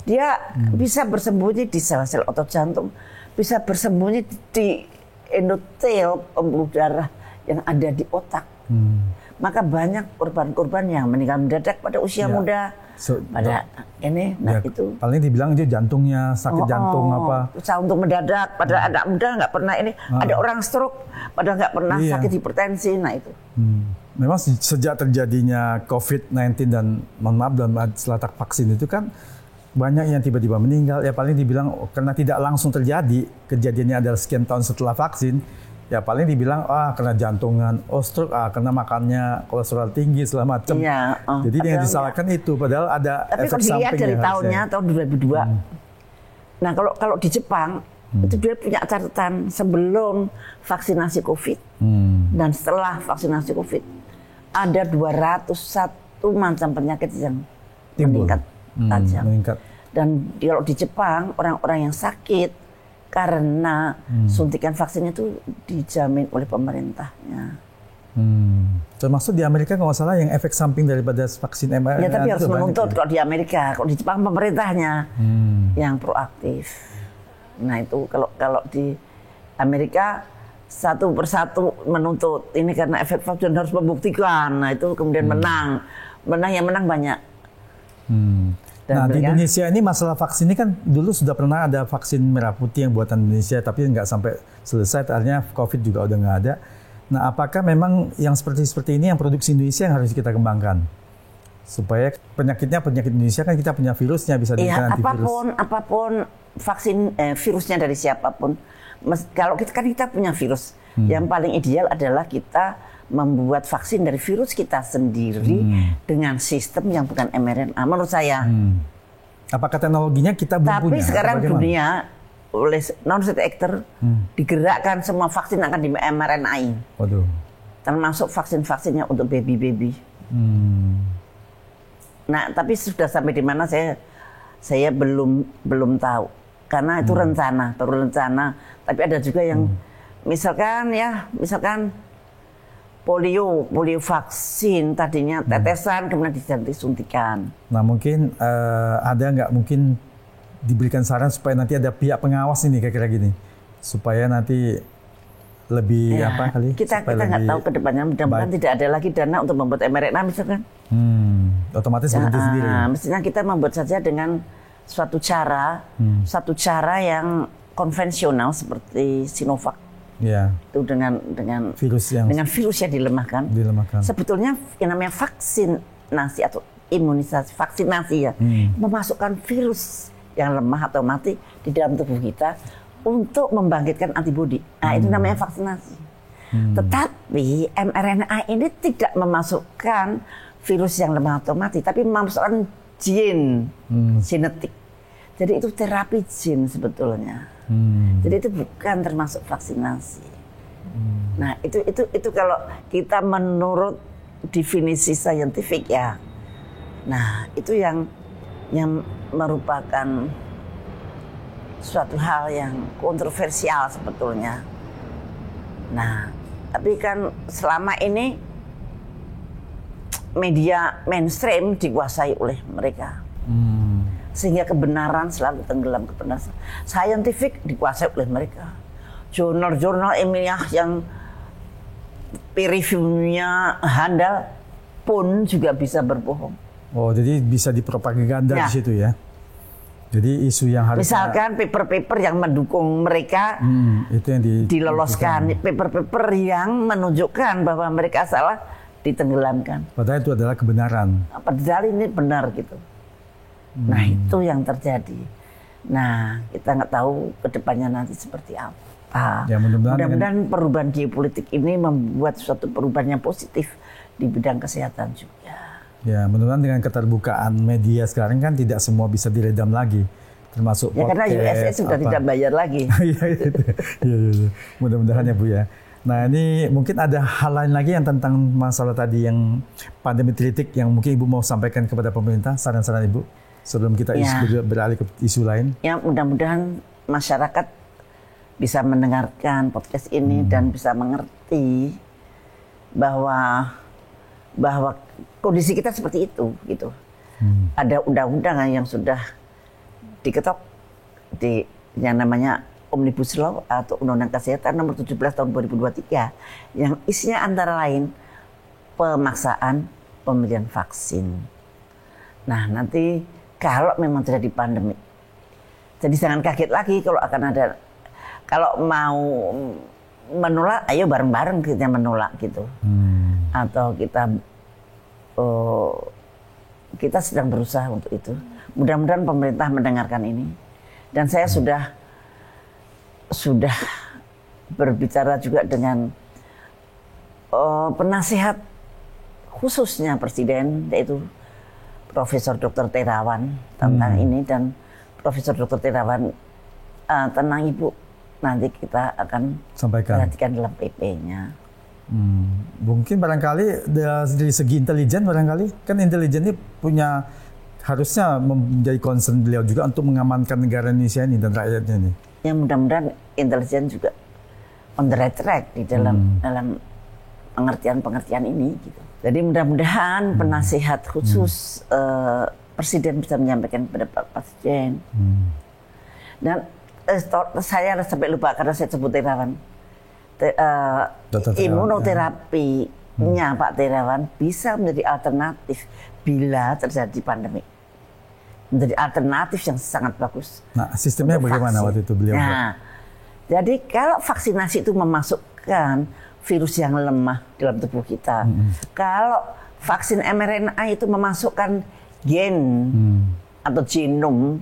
Dia bisa bersembunyi di sel-sel otot jantung, bisa bersembunyi di endotel pembuluh darah yang ada di otak. Maka banyak korban-korban yang meninggal mendadak pada usia muda. Pada ini, itu. Paling dibilang itu jantungnya sakit jantung apa? Jantung mendadak. Pada anak muda nggak pernah ini. Ada orang stroke, padahal nggak pernah sakit hipertensi. Nah itu. Memang sejak terjadinya COVID-19 dan mohon maaf dalam selatak vaksin itu kan banyak yang tiba-tiba meninggal. Ya paling dibilang karena tidak langsung terjadi, kejadiannya adalah sekian tahun setelah vaksin. Ya paling dibilang kena jantungan, stroke, kena makannya kolesterol tinggi segala macam. Iya, jadi yang disalahkan itu, padahal ada efek samping. Tapi dari tahunnya tahun 2002. Nah kalau di Jepang itu dia punya catatan sebelum vaksinasi COVID dan setelah vaksinasi COVID ada 201 macam penyakit yang meningkat tajam. Dan kalau di Jepang orang-orang yang sakit karena suntikan vaksin itu dijamin oleh pemerintahnya. Termasuk di Amerika kalau nggak salah yang efek samping daripada vaksin mRNA. Ya tapi harus menuntut kalau di Amerika, kalau di Jepang pemerintahnya yang proaktif. Nah itu kalau di Amerika satu persatu menuntut ini karena efek vaksin harus membuktikan. Nah itu kemudian menang yang menang banyak. Nah di Indonesia ini masalah vaksin ini kan dulu sudah pernah ada vaksin merah putih yang buatan Indonesia tapi nggak sampai selesai, artinya COVID juga udah nggak ada. Nah apakah memang yang seperti ini yang produksi Indonesia yang harus kita kembangkan supaya penyakitnya penyakit Indonesia kan kita punya virusnya bisa diberikan antivirus. Apapun vaksin virusnya dari siapapun, kalau kita punya virus, yang paling ideal adalah kita membuat vaksin dari virus kita sendiri dengan sistem yang bukan mRNA menurut saya. Apakah teknologinya kita belum punya? Tapi sekarang dunia oleh non-state actor digerakkan semua vaksin akan di mRNA. Waduh. Termasuk vaksin-vaksinnya untuk baby-baby. Nah, tapi sudah sampai di mana saya belum tahu. Karena itu baru rencana. Tapi ada juga yang misalkan polio vaksin tadinya tetesan kemudian diganti suntikan. Nah mungkin ada nggak mungkin diberikan saran supaya nanti ada pihak pengawas ini kira-kira gini supaya nanti lebih kita nggak tahu ke depannya, mudah-mudahan tidak ada lagi dana untuk membuat mRNA misalkan. Otomatis berhenti sendiri. Mestinya kita membuat saja dengan satu cara yang konvensional seperti Sinovac. Ya. Itu dengan virus yang dilemahkan. Sebetulnya yang namanya vaksinasi atau imunisasi, vaksinasi ya, memasukkan virus yang lemah atau mati di dalam tubuh kita untuk membangkitkan antibodi. Nah, itu namanya vaksinasi. Tetapi mRNA ini tidak memasukkan virus yang lemah atau mati, tapi memasukkan gen genetik. Jadi itu terapi gen sebetulnya. Jadi itu bukan termasuk vaksinasi. Nah, itu kalau kita menurut definisi saintifik ya. Nah, itu yang merupakan suatu hal yang kontroversial sebetulnya. Nah, tapi kan selama ini media mainstream dikuasai oleh mereka. Sehingga kebenaran selalu tenggelam, kebenaran saintifik dikuasai oleh mereka. Jurnal-jurnal ilmiah yang peer review-nya handal pun juga bisa berbohong. Oh, jadi bisa dipropaganda di situ ya. Jadi isu yang harus misalkan paper-paper yang mendukung mereka itu yang diloloskan, paper-paper yang menunjukkan bahwa mereka salah ditenggelamkan. Padahal itu adalah kebenaran. Padahal ini benar gitu. Nah, itu yang terjadi. Nah, kita nggak tahu kedepannya nanti seperti apa. Ya, mudah-mudahan perubahan geopolitik ini membuat suatu perubahan yang positif di bidang kesehatan juga. Ya, mudah-mudahan dengan keterbukaan media sekarang kan tidak semua bisa diredam lagi, termasuk ya, podcast. Karena USA sudah tidak bayar lagi. Iya. Mudah-mudahan ya Bu ya. Nah, ini mungkin ada hal lain lagi yang tentang masalah tadi yang pandemi kritik yang mungkin Ibu mau sampaikan kepada pemerintah, saran-saran Ibu sebelum kita beralih ke isu lain. Ya, mudah-mudahan masyarakat bisa mendengarkan podcast ini dan bisa mengerti bahwa kondisi kita seperti itu gitu. Ada undang-undang yang sudah diketok di yang namanya Omnibus Law atau Undang-Undang Kesehatan nomor 17 tahun 2023 yang isinya antara lain pemaksaan pemberian vaksin. Nah, nanti kalau memang terjadi pandemi, jadi jangan kaget lagi kalau mau menolak, ayo bareng-bareng kita menolak gitu. Atau kita sedang berusaha untuk itu. Mudah-mudahan pemerintah mendengarkan ini. Dan saya sudah berbicara juga dengan penasihat khususnya Presiden, yaitu Profesor Dr. Terawan tentang ini, dan Profesor Dr. Terawan tenang Ibu, nanti kita akan perhatikan dalam PP-nya. Mungkin barangkali dari segi intelijen, barangkali kan intelijen ini harusnya menjadi concern beliau juga untuk mengamankan negara Indonesia ini dan rakyatnya ini. Ya, mudah-mudahan intelijen juga on the right track di dalam pengertian ini gitu. Jadi mudah-mudahan penasihat khusus Presiden bisa menyampaikan kepada Pak Presiden. Dan saya sampai lupa karena saya sebut Terawan. Imunoterapinya Pak Terawan bisa menjadi alternatif bila terjadi pandemi. Menjadi alternatif yang sangat bagus. Nah, sistemnya bagaimana waktu itu beliau? Nah, jadi kalau vaksinasi itu memasukkan virus yang lemah dalam tubuh kita, kalau vaksin mRNA itu memasukkan gen atau genom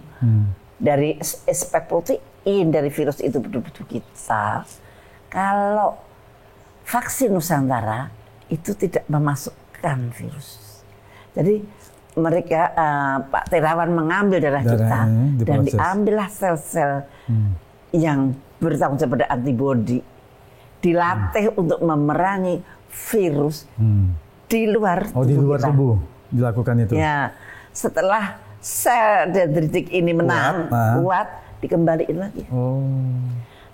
dari spek protein dari virus itu tubuh kita. Kalau vaksin Nusantara itu tidak memasukkan virus. Jadi mereka Pak Terawan mengambil darah kita dan diambillah sel-sel yang bertanggung jawab pada antibodi, dilatih untuk memerangi virus di luar tubuh. Di luar tubuh dilakukan itu. Ya, setelah sel dendritik ini menang kuat dikembaliin lagi.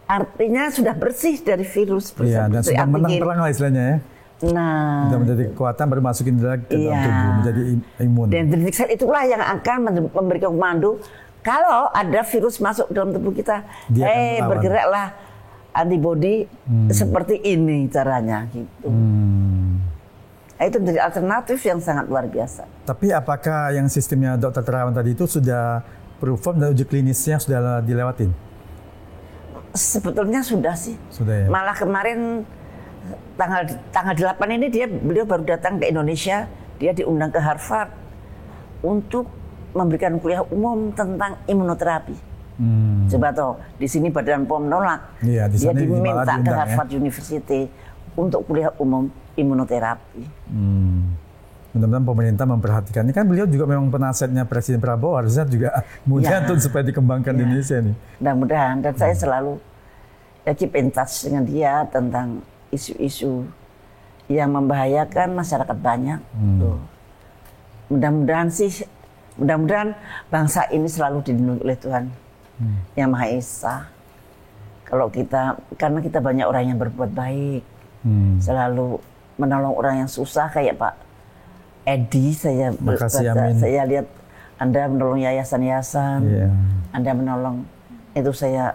Artinya sudah bersih dari virus. Iya, dan sudah menang perang lah istilahnya ya. Nah, sudah menjadi kekuatan baru masukin lagi ke dalam tubuh menjadi imun. Dendritik sel itulah yang akan memberikan komando kalau ada virus masuk dalam tubuh kita, bergeraklah antibodi seperti ini caranya gitu. Itu menjadi alternatif yang sangat luar biasa. Tapi apakah yang sistemnya Dr. Terawan tadi itu sudah perform dan uji klinisnya sudah dilewatin? Sebetulnya sudah sih. Sudah ya. Malah kemarin tanggal 8 ini beliau baru datang ke Indonesia. Dia diundang ke Harvard untuk memberikan kuliah umum tentang imunoterapi. Coba toh, di sini Badan POM nolak. Iya, dia diminta ke Harvard ya. University untuk kuliah umum imunoterapi. Mudah-mudahan pemerintah memperhatikan. Ini kan beliau juga memang penasihatnya Presiden Prabowo, harusnya juga mudah untuk supaya dikembangkan di Indonesia nih. Mudah-mudahan, dan saya selalu keep in touch dengan dia tentang isu-isu yang membahayakan masyarakat banyak. Tuh. Mudah-mudahan bangsa ini selalu dilindungi oleh Tuhan Yang Maha Esa. Karena kita banyak orang yang berbuat baik, selalu menolong orang yang susah, kayak Pak Edi, saya lihat Anda menolong yayasan-yayasan, Anda menolong itu, saya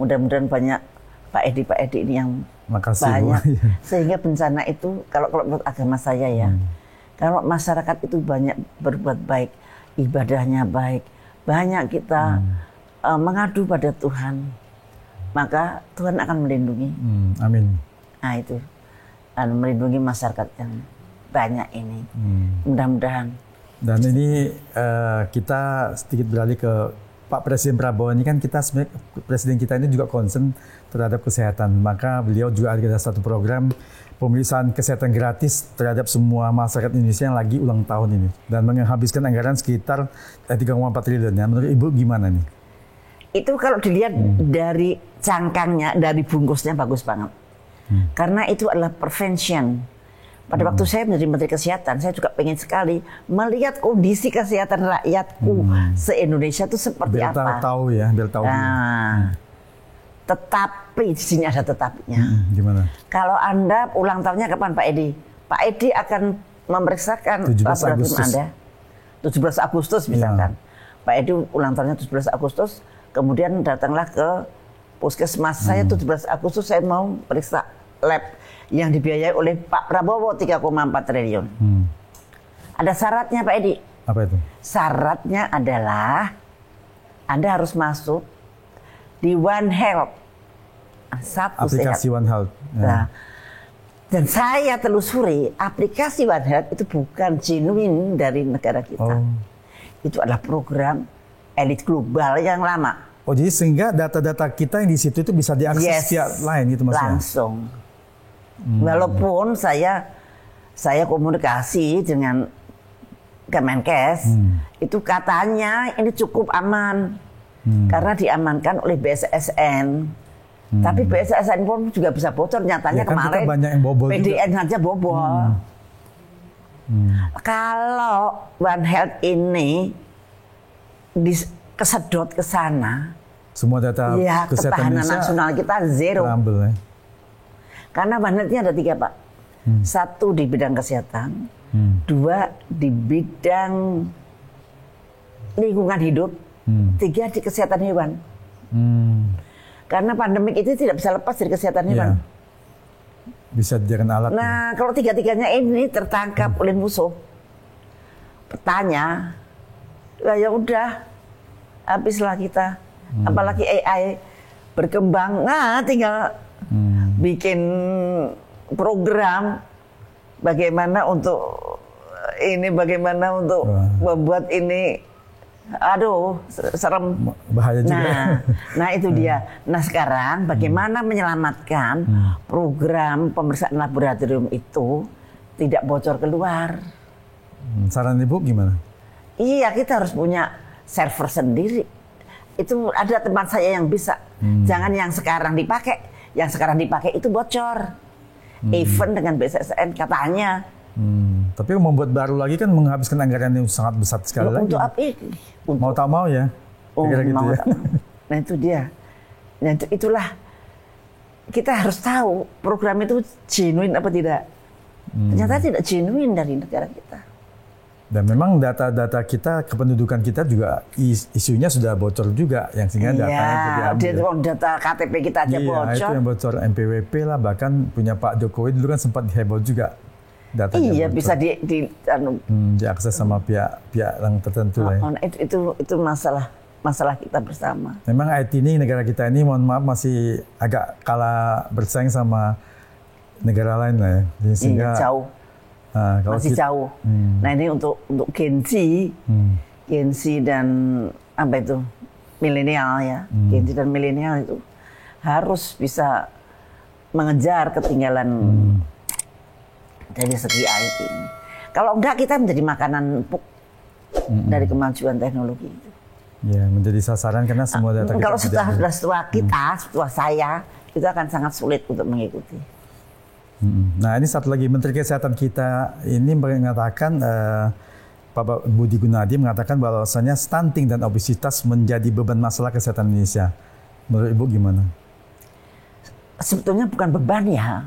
mudah-mudahan banyak Pak Edi ini yang banyak, sehingga bencana itu kalau menurut agama saya ya, kalau masyarakat itu banyak berbuat baik, ibadahnya baik, banyak kita mengadu pada Tuhan, maka Tuhan akan melindungi. Amin. Nah itu, melindungi masyarakat yang banyak ini. Mudah-mudahan. Dan ini kita sedikit beralih ke Pak Presiden Prabowo. Ini kan Presiden kita ini juga concern terhadap kesehatan. Maka beliau juga ada satu program pemeriksaan kesehatan gratis terhadap semua masyarakat Indonesia yang lagi ulang tahun ini. Dan menghabiskan anggaran sekitar 3,4 triliun. Ya. Menurut Ibu gimana nih? Itu kalau dilihat dari cangkangnya, dari bungkusnya bagus banget. Karena itu adalah prevention. Pada waktu saya menjadi Menteri Kesehatan, saya juga pengen sekali melihat kondisi kesehatan rakyatku se-Indonesia itu seperti biar apa. Biar tahu. Tetapi di sini ada tetapinya. Gimana? Kalau Anda ulang tahunnya kapan, Pak Edi? Pak Edi akan memeriksakan laboratorium Anda 17 Agustus misalkan. Pak Edi ulang tahunnya 17 Agustus, kemudian datanglah ke puskesmas. Saya 17 Agustus saya mau periksa lab yang dibiayai oleh Pak Prabowo 3,4 triliun. Ada syaratnya, Pak Edi. Apa itu? Syaratnya adalah Anda harus masuk di One Health. Aplikasi One Health. Nah, dan saya telusuri, aplikasi One Health itu bukan genuine dari negara kita. Itu adalah program elit global yang lama. Jadi sehingga data-data kita yang di situ itu bisa diakses via lain gitu maksudnya? Langsung. Walaupun saya komunikasi dengan Kemenkes, itu katanya ini cukup aman karena diamankan oleh BSSN. Tapi BSSN pun juga bisa bocor. Nyatanya kan kemarin banyak yang bobol PDN juga. saja bobol. Kalau One Health ini kesedot ke sana, semua data kesehatan ketahanan nasional kita zero. Ya. Karena One Health-nya ada 3, Pak. 1 di bidang kesehatan, 2 di bidang lingkungan hidup, 3 di kesehatan hewan. Karena pandemik itu tidak bisa lepas dari kesehatan hewan. Bisa dijadikan alat. Nah, kalau 3-tiganya ini tertangkap oleh musuh, petanya, ya udah, habislah kita. Apalagi AI berkembang, tinggal bikin program bagaimana untuk membuat ini, serem. Bahaya juga. Nah itu dia. Nah sekarang bagaimana menyelamatkan program pemeriksaan laboratorium itu tidak bocor keluar. Saran Ibu gimana? Iya, kita harus punya server sendiri. Itu ada teman saya yang bisa. Jangan yang sekarang dipakai. Yang sekarang dipakai itu bocor. Even dengan BSSN katanya. Tapi membuat baru lagi kan menghabiskan anggaran yang sangat besar sekali lagi. Untuk apa? Mau tak mau ya. Gitu ya. Nah itu dia. Nah itulah. Kita harus tahu program itu genuine apa tidak. Ternyata tidak genuine dari negara kita. Dan memang data-data kita, kependudukan kita juga isunya sudah bocor juga, yang sehingga datanya data KTP kita aja bocor. Itu yang bocor, NPWP lah, bahkan punya Pak Jokowi dulu kan sempat heboh juga datanya. Bocor. Bisa diakses sama pihak yang tertentu lah. Itu masalah masalah kita bersama. Memang IT ini negara kita ini mohon maaf masih agak kalah bersaing sama negara lain lah ya. Jadi sehingga jauh. Masih jauh. Nah ini untuk Gen Z dan apa itu milenial ya, Gen Z dan milenial itu harus bisa mengejar ketinggalan dari segi IT ini. Kalau enggak kita menjadi makanan empuk dari kemajuan teknologi itu. Ya, menjadi sasaran karena semua data kita. Kalau setelah saya, itu akan sangat sulit untuk mengikuti. Nah, ini satu lagi, Menteri Kesehatan kita ini mengatakan, Pak Budi Gunadi mengatakan bahwasanya stunting dan obesitas menjadi beban masalah kesehatan Indonesia. Menurut Ibu gimana? Sebetulnya bukan beban ya,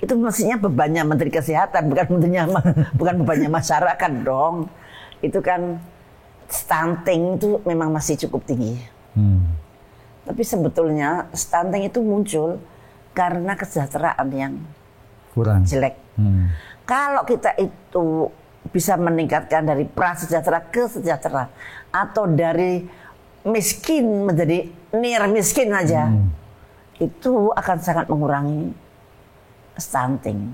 itu mestinya bebannya Menteri Kesehatan, bukan bebannya masyarakat dong. Itu kan stunting itu memang masih cukup tinggi. Tapi sebetulnya stunting itu muncul karena kesejahteraan yang kurang jelek. Kalau kita itu bisa meningkatkan dari prasejahtera ke sejahtera atau dari miskin menjadi near miskin aja, itu akan sangat mengurangi stunting.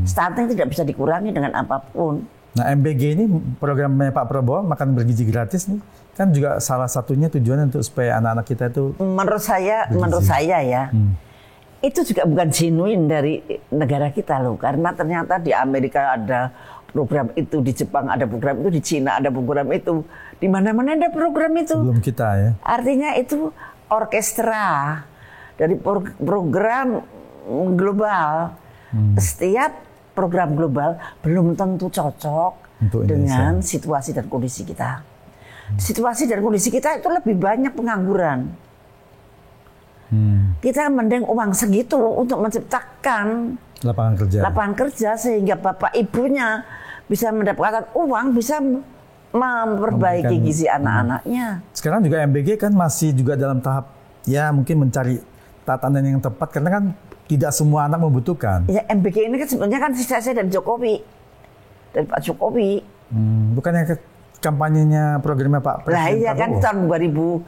Stunting tidak bisa dikurangi dengan apapun. Nah, MBG ini programnya Pak Prabowo, makan bergizi gratis nih, kan juga salah satunya tujuannya untuk supaya anak-anak kita itu menurut saya ya, itu juga bukan genuine dari negara kita loh, karena ternyata di Amerika ada program itu, di Jepang ada program itu, di Cina ada program itu, di mana-mana ada program itu. Belum kita ya. Artinya itu orkestra dari program global. Setiap program global belum tentu cocok dengan situasi dan kondisi kita. Situasi dan kondisi kita itu lebih banyak pengangguran. Kita mending uang segitu untuk menciptakan lapangan kerja sehingga bapak ibunya bisa mendapatkan uang, bisa memperbaiki gizi anak-anaknya. Sekarang juga MBG kan masih juga dalam tahap ya mungkin mencari tatanan yang tepat karena kan tidak semua anak membutuhkan. Ya MBG ini kan sebenarnya kan sisa dari Jokowi, dari Pak Jokowi. Bukannya kampanyenya programnya Pak Presiden. Lah iya kan tahun 2000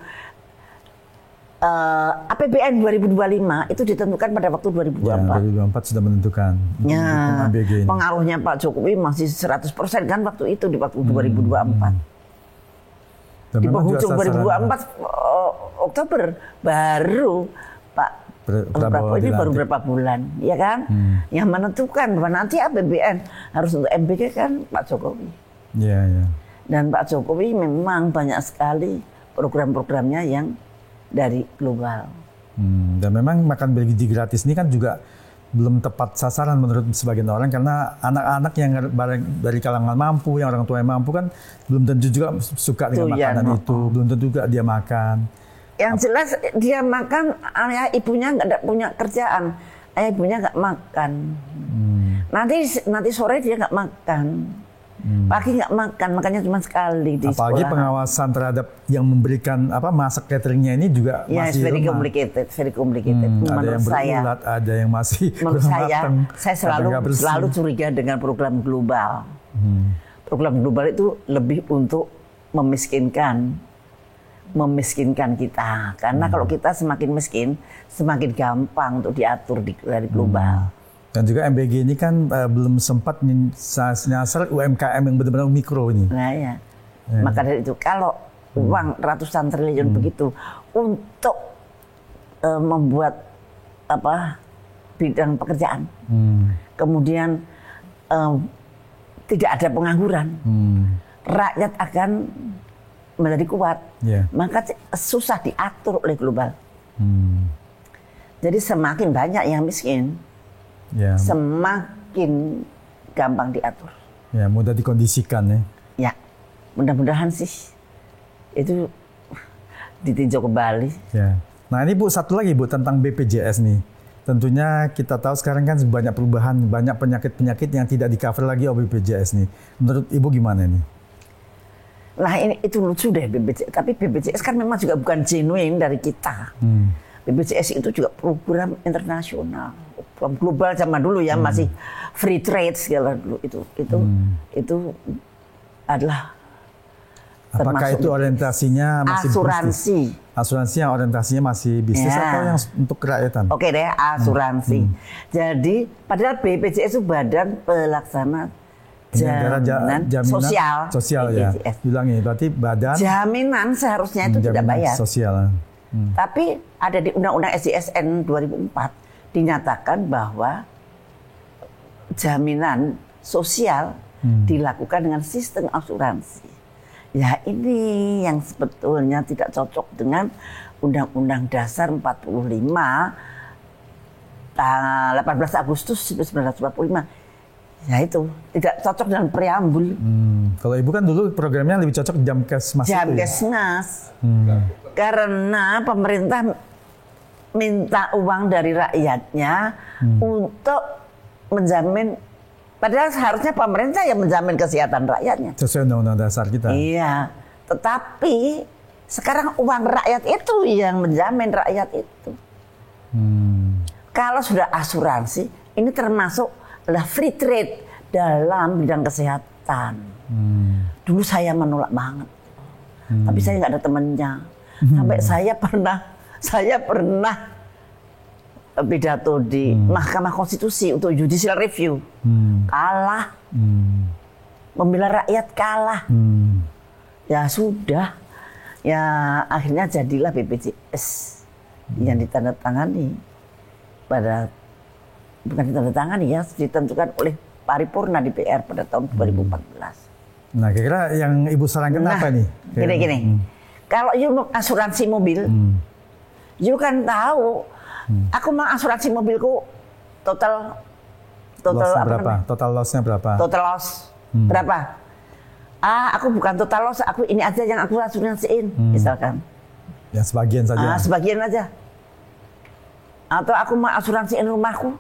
APBN 2025 itu ditentukan pada waktu 2024. Ya, 2024 sudah menentukan. Ya, pengaruhnya Pak Jokowi masih 100% kan waktu itu di waktu 2024. Di penghujung 2024 Oktober baru Pak Prabowo ini baru berapa bulan, ya kan? Yang menentukan bahwa nanti APBN harus untuk MBG kan Pak Jokowi. Iya, iya. Dan Pak Jokowi memang banyak sekali program-programnya yang dari global. Dan memang makan bergizi gratis ini kan juga belum tepat sasaran menurut sebagian orang karena anak-anak yang dari kalangan mampu, yang orang tua yang mampu kan belum tentu juga suka dengan makanan itu, belum tentu juga dia makan. Yang jelas dia makan, ayah ibunya nggak punya kerjaan, ayah ibunya nggak makan. Nanti sore dia nggak makan. Pagi nggak makan, makannya cuma sekali di sekolah. Apalagi pengawasan terhadap yang memberikan masak cateringnya ini juga masih very complicated. Ada yang berulat, ada yang masih menurut saya selalu curiga dengan program global. Program global itu lebih untuk memiskinkan kita. Karena kalau kita semakin miskin, semakin gampang untuk diatur dari global. Dan juga MBG ini kan belum sempat nyasar UMKM yang benar-benar mikro ini. Nah ya. Maka dari itu kalau uang ratusan triliun begitu untuk membuat bidang pekerjaan, kemudian tidak ada pengangguran, rakyat akan menjadi kuat, maka susah diatur oleh global. Jadi semakin banyak yang miskin, semakin gampang diatur. Ya, mudah dikondisikan ya. Ya, mudah-mudahan sih itu ditinjau kembali. Ya. Nah ini Bu, satu lagi Bu tentang BPJS nih. Tentunya kita tahu sekarang kan banyak perubahan, banyak penyakit-penyakit yang tidak di-cover lagi oleh BPJS nih. Menurut Ibu gimana nih? Nah itu lucu deh BPJS, tapi BPJS kan memang juga bukan genuine dari kita. BPJS itu juga program internasional, program global zaman dulu ya, masih free trade segala dulu itu adalah Apakah itu orientasinya masih asuransi? Bisnis? Asuransi yang orientasinya masih bisnis atau yang untuk kerakyatan? Oke deh, asuransi. Jadi padahal BPJS itu Badan Pelaksana Jaminan Sosial. Sosial ya. Bilangi berarti badan jaminan seharusnya itu tidak bayar. Sosial. Tapi ada di Undang-Undang SJSN 2004 dinyatakan bahwa jaminan sosial dilakukan dengan sistem asuransi. Ya ini yang sebetulnya tidak cocok dengan Undang-Undang Dasar 45 18 Agustus 1945. Ya itu tidak cocok dengan preambul. Kalau ibu kan dulu programnya lebih cocok Jamkesmas. Jamkesmas. Karena pemerintah minta uang dari rakyatnya untuk menjamin. Padahal seharusnya pemerintah yang menjamin kesehatan rakyatnya. Sesuai Undang-Undang Dasar kita. Iya. Tetapi sekarang uang rakyat itu yang menjamin rakyat itu. Kalau sudah asuransi, ini termasuk adalah free trade dalam bidang kesehatan. Dulu saya menolak banget, tapi saya nggak ada temennya. Sampai saya pernah pidato di Mahkamah Konstitusi untuk judicial review, kalah, membela rakyat kalah. Ya sudah, ya akhirnya jadilah BPJS yang ditandatangani pada bukan ditandatangani ya, ditentukan oleh paripurna DPR pada tahun 2014. Nah, kira-kira yang ibu sarankan apa nih? Gini. Kalau you asuransi mobil, you kan tahu, aku mau asuransi mobilku total loss-nya berapa? Total loss-nya berapa? Total loss berapa? Aku bukan total loss, aku ini aja yang aku asuransiin, misalkan. Ya sebagian saja. Sebagian aja. Atau aku mau asuransiin rumahku.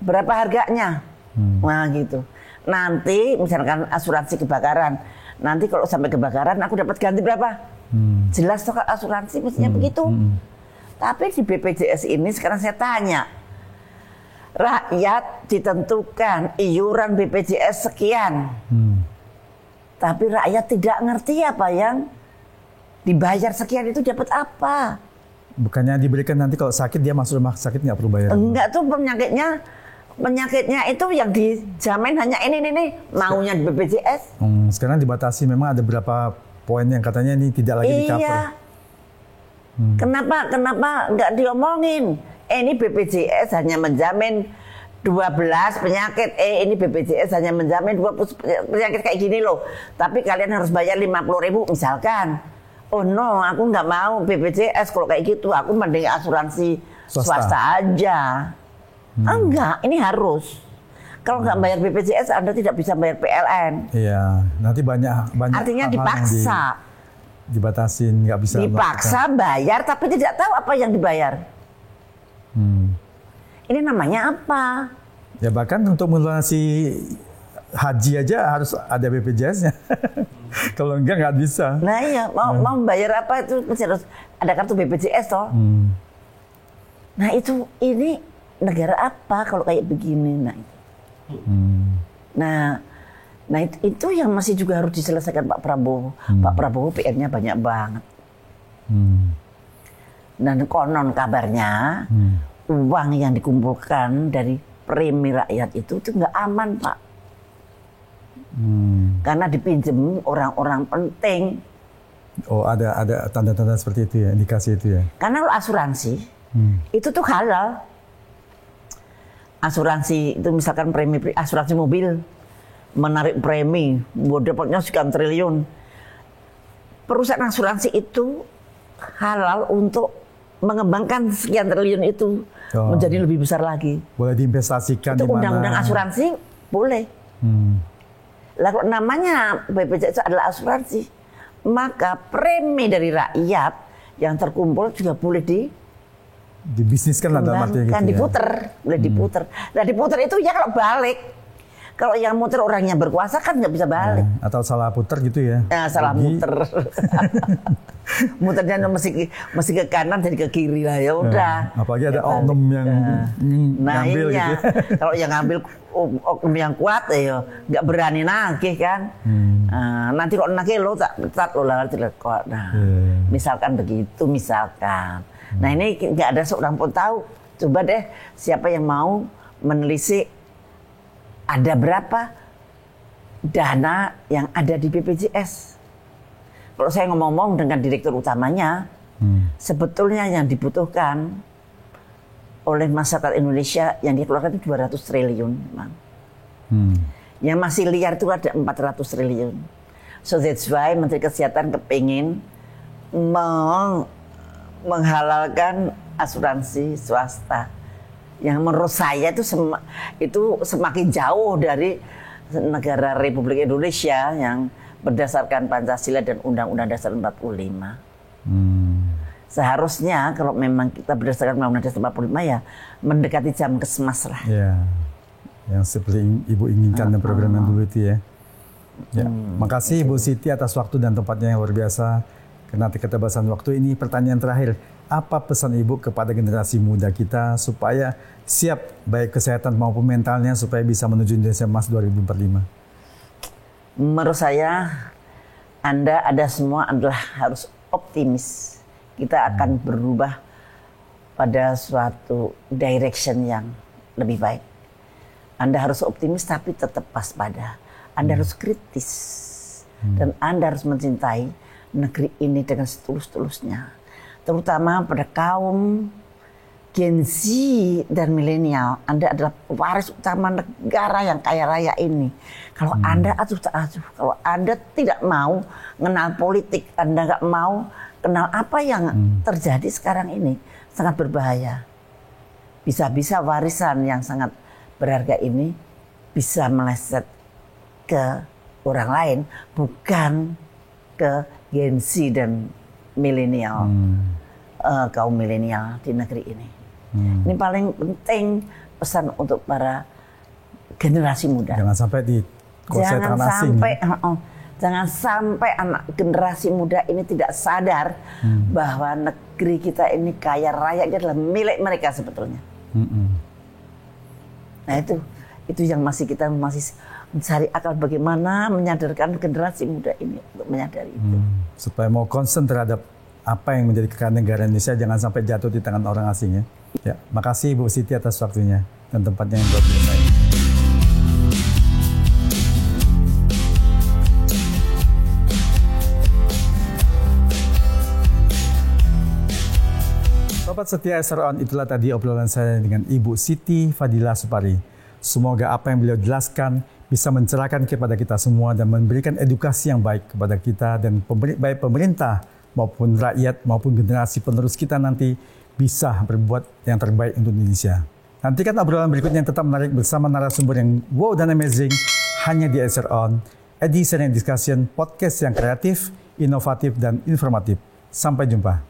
Berapa harganya? Nah gitu. Nanti misalkan asuransi kebakaran, nanti kalau sampai kebakaran aku dapat ganti berapa? Jelas toh asuransi mestinya begitu. Tapi di BPJS ini sekarang saya tanya, rakyat ditentukan iuran BPJS sekian, tapi rakyat tidak ngerti apa yang dibayar sekian itu dapat apa? Bukannya diberikan nanti kalau sakit dia masuk rumah sakit nggak perlu bayar? Enggak tuh penyakitnya itu yang dijamin hanya ini maunya di BPJS. Sekarang dibatasi, memang ada beberapa poin yang katanya ini tidak lagi di-cover. Iya. Kenapa nggak diomongin? Ini BPJS hanya menjamin 12 penyakit. Ini BPJS hanya menjamin 20 penyakit kayak gini loh. Tapi kalian harus bayar 50.000 misalkan. Oh no, aku nggak mau BPJS kalau kayak gitu. Aku mending asuransi swasta aja. Enggak, ini harus. Kalau nggak bayar BPJS, Anda tidak bisa bayar PLN. Iya, nanti banyak. Artinya dipaksa. Dibatasin, nggak bisa. Dipaksa bayar, tapi tidak tahu apa yang dibayar. Ini namanya apa? Ya bahkan untuk melunasi haji aja harus ada BPJS-nya. Kalau enggak nggak bisa. Nah iya, mau bayar apa itu harus ada kartu BPJS toh. Nah ini negara apa kalau kayak begini? Nah itu yang masih juga harus diselesaikan Pak Prabowo. Pak Prabowo PR-nya banyak banget. Dan konon kabarnya uang yang dikumpulkan dari premi rakyat itu nggak aman Pak. Karena dipinjem orang-orang penting. Oh ada tanda-tanda seperti itu ya, indikasi itu ya. Karena lo asuransi itu tuh halal. Asuransi itu misalkan asuransi mobil menarik premi, dapatnya sekian triliun. Perusahaan asuransi itu halal untuk mengembangkan sekian triliun itu menjadi lebih besar lagi. Boleh diinvestasikan di mana? Undang-undang asuransi boleh. Lah kalau namanya BPJS adalah asuransi, maka premi dari rakyat yang terkumpul juga boleh dibisniskan lah dalam artinya gitu diputer, boleh diputer. Nah diputer itu ya kalau balik. Kalau yang muter orang yang berkuasa kan nggak bisa balik. Atau salah puter gitu ya. Salah muter. muternya mesti ke kanan jadi ke kiri lah, ya udah. Apalagi ada oknum yang ngambil iya. gitu. Kalau yang ngambil oknum yang kuat ya nggak berani nagih kan. Nanti kalau nagih lo tak lo lah kok. Nah, misalkan begitu misalkan. Nah ini nggak ada seorang pun tahu. Coba deh siapa yang mau menelisik ada berapa dana yang ada di BPJS. Kalau saya ngomong dengan direktur utamanya, sebetulnya yang dibutuhkan oleh masyarakat Indonesia yang dikeluarkan itu 200 triliun. Yang masih liar itu ada 400 triliun. So that's why Menteri Kesehatan kepingin menghalalkan asuransi swasta. Yang menurut saya itu semakin jauh dari negara Republik Indonesia yang berdasarkan Pancasila dan Undang-Undang Dasar 45. Seharusnya kalau memang kita berdasarkan Undang-Undang Dasar 45 ya mendekati jam kesmas lah. Ya, yang seperti Ibu inginkan dan program yang dulu itu ya. Ya, makasih Ibu Siti atas waktu dan tempatnya yang luar biasa. Karena keterbatasan waktu ini, pertanyaan terakhir, apa pesan Ibu kepada generasi muda kita supaya siap baik kesehatan maupun mentalnya supaya bisa menuju Indonesia Emas 2045? Menurut saya, Anda semua adalah harus optimis. Kita akan berubah pada suatu direction yang lebih baik. Anda harus optimis tapi tetap waspada. Anda harus kritis. Dan Anda harus mencintai negeri ini dengan setulus-tulusnya. Terutama pada kaum Gen Z dan milenial, Anda adalah waris utama negara yang kaya raya ini. Kalau Anda acuh tak acuh, kalau Anda tidak mau kenal politik, Anda nggak mau kenal apa yang terjadi sekarang ini, sangat berbahaya. Bisa-bisa warisan yang sangat berharga ini bisa meleset ke orang lain, bukan ke Gen Z dan milenial, kaum milenial di negeri ini. Ini paling penting pesan untuk para generasi muda. Jangan sampai dikuasai tangan asing. Jangan sampai anak generasi muda ini tidak sadar bahwa negeri kita ini kaya raya, ini adalah milik mereka sebetulnya. Nah itu yang kita masih mencari akal bagaimana menyadarkan generasi muda ini untuk menyadari itu. Supaya mau concern terhadap apa yang menjadi kekayaan negara Indonesia, jangan sampai jatuh di tangan orang asing ya. Ya, makasih Bu Siti atas waktunya dan tempatnya yang luar biasa. Sobat setia SRON, itulah tadi obrolan saya dengan Ibu Siti Fadila Supari. Semoga apa yang beliau jelaskan bisa mencerahkan kepada kita semua dan memberikan edukasi yang baik kepada kita dan baik pemerintah maupun rakyat maupun generasi penerus kita nanti bisa berbuat yang terbaik untuk Indonesia. Nantikan obrolan berikutnya yang tetap menarik bersama narasumber yang wow dan amazing hanya di SRON, Edi Sharing Discussion, podcast yang kreatif, inovatif, dan informatif. Sampai jumpa.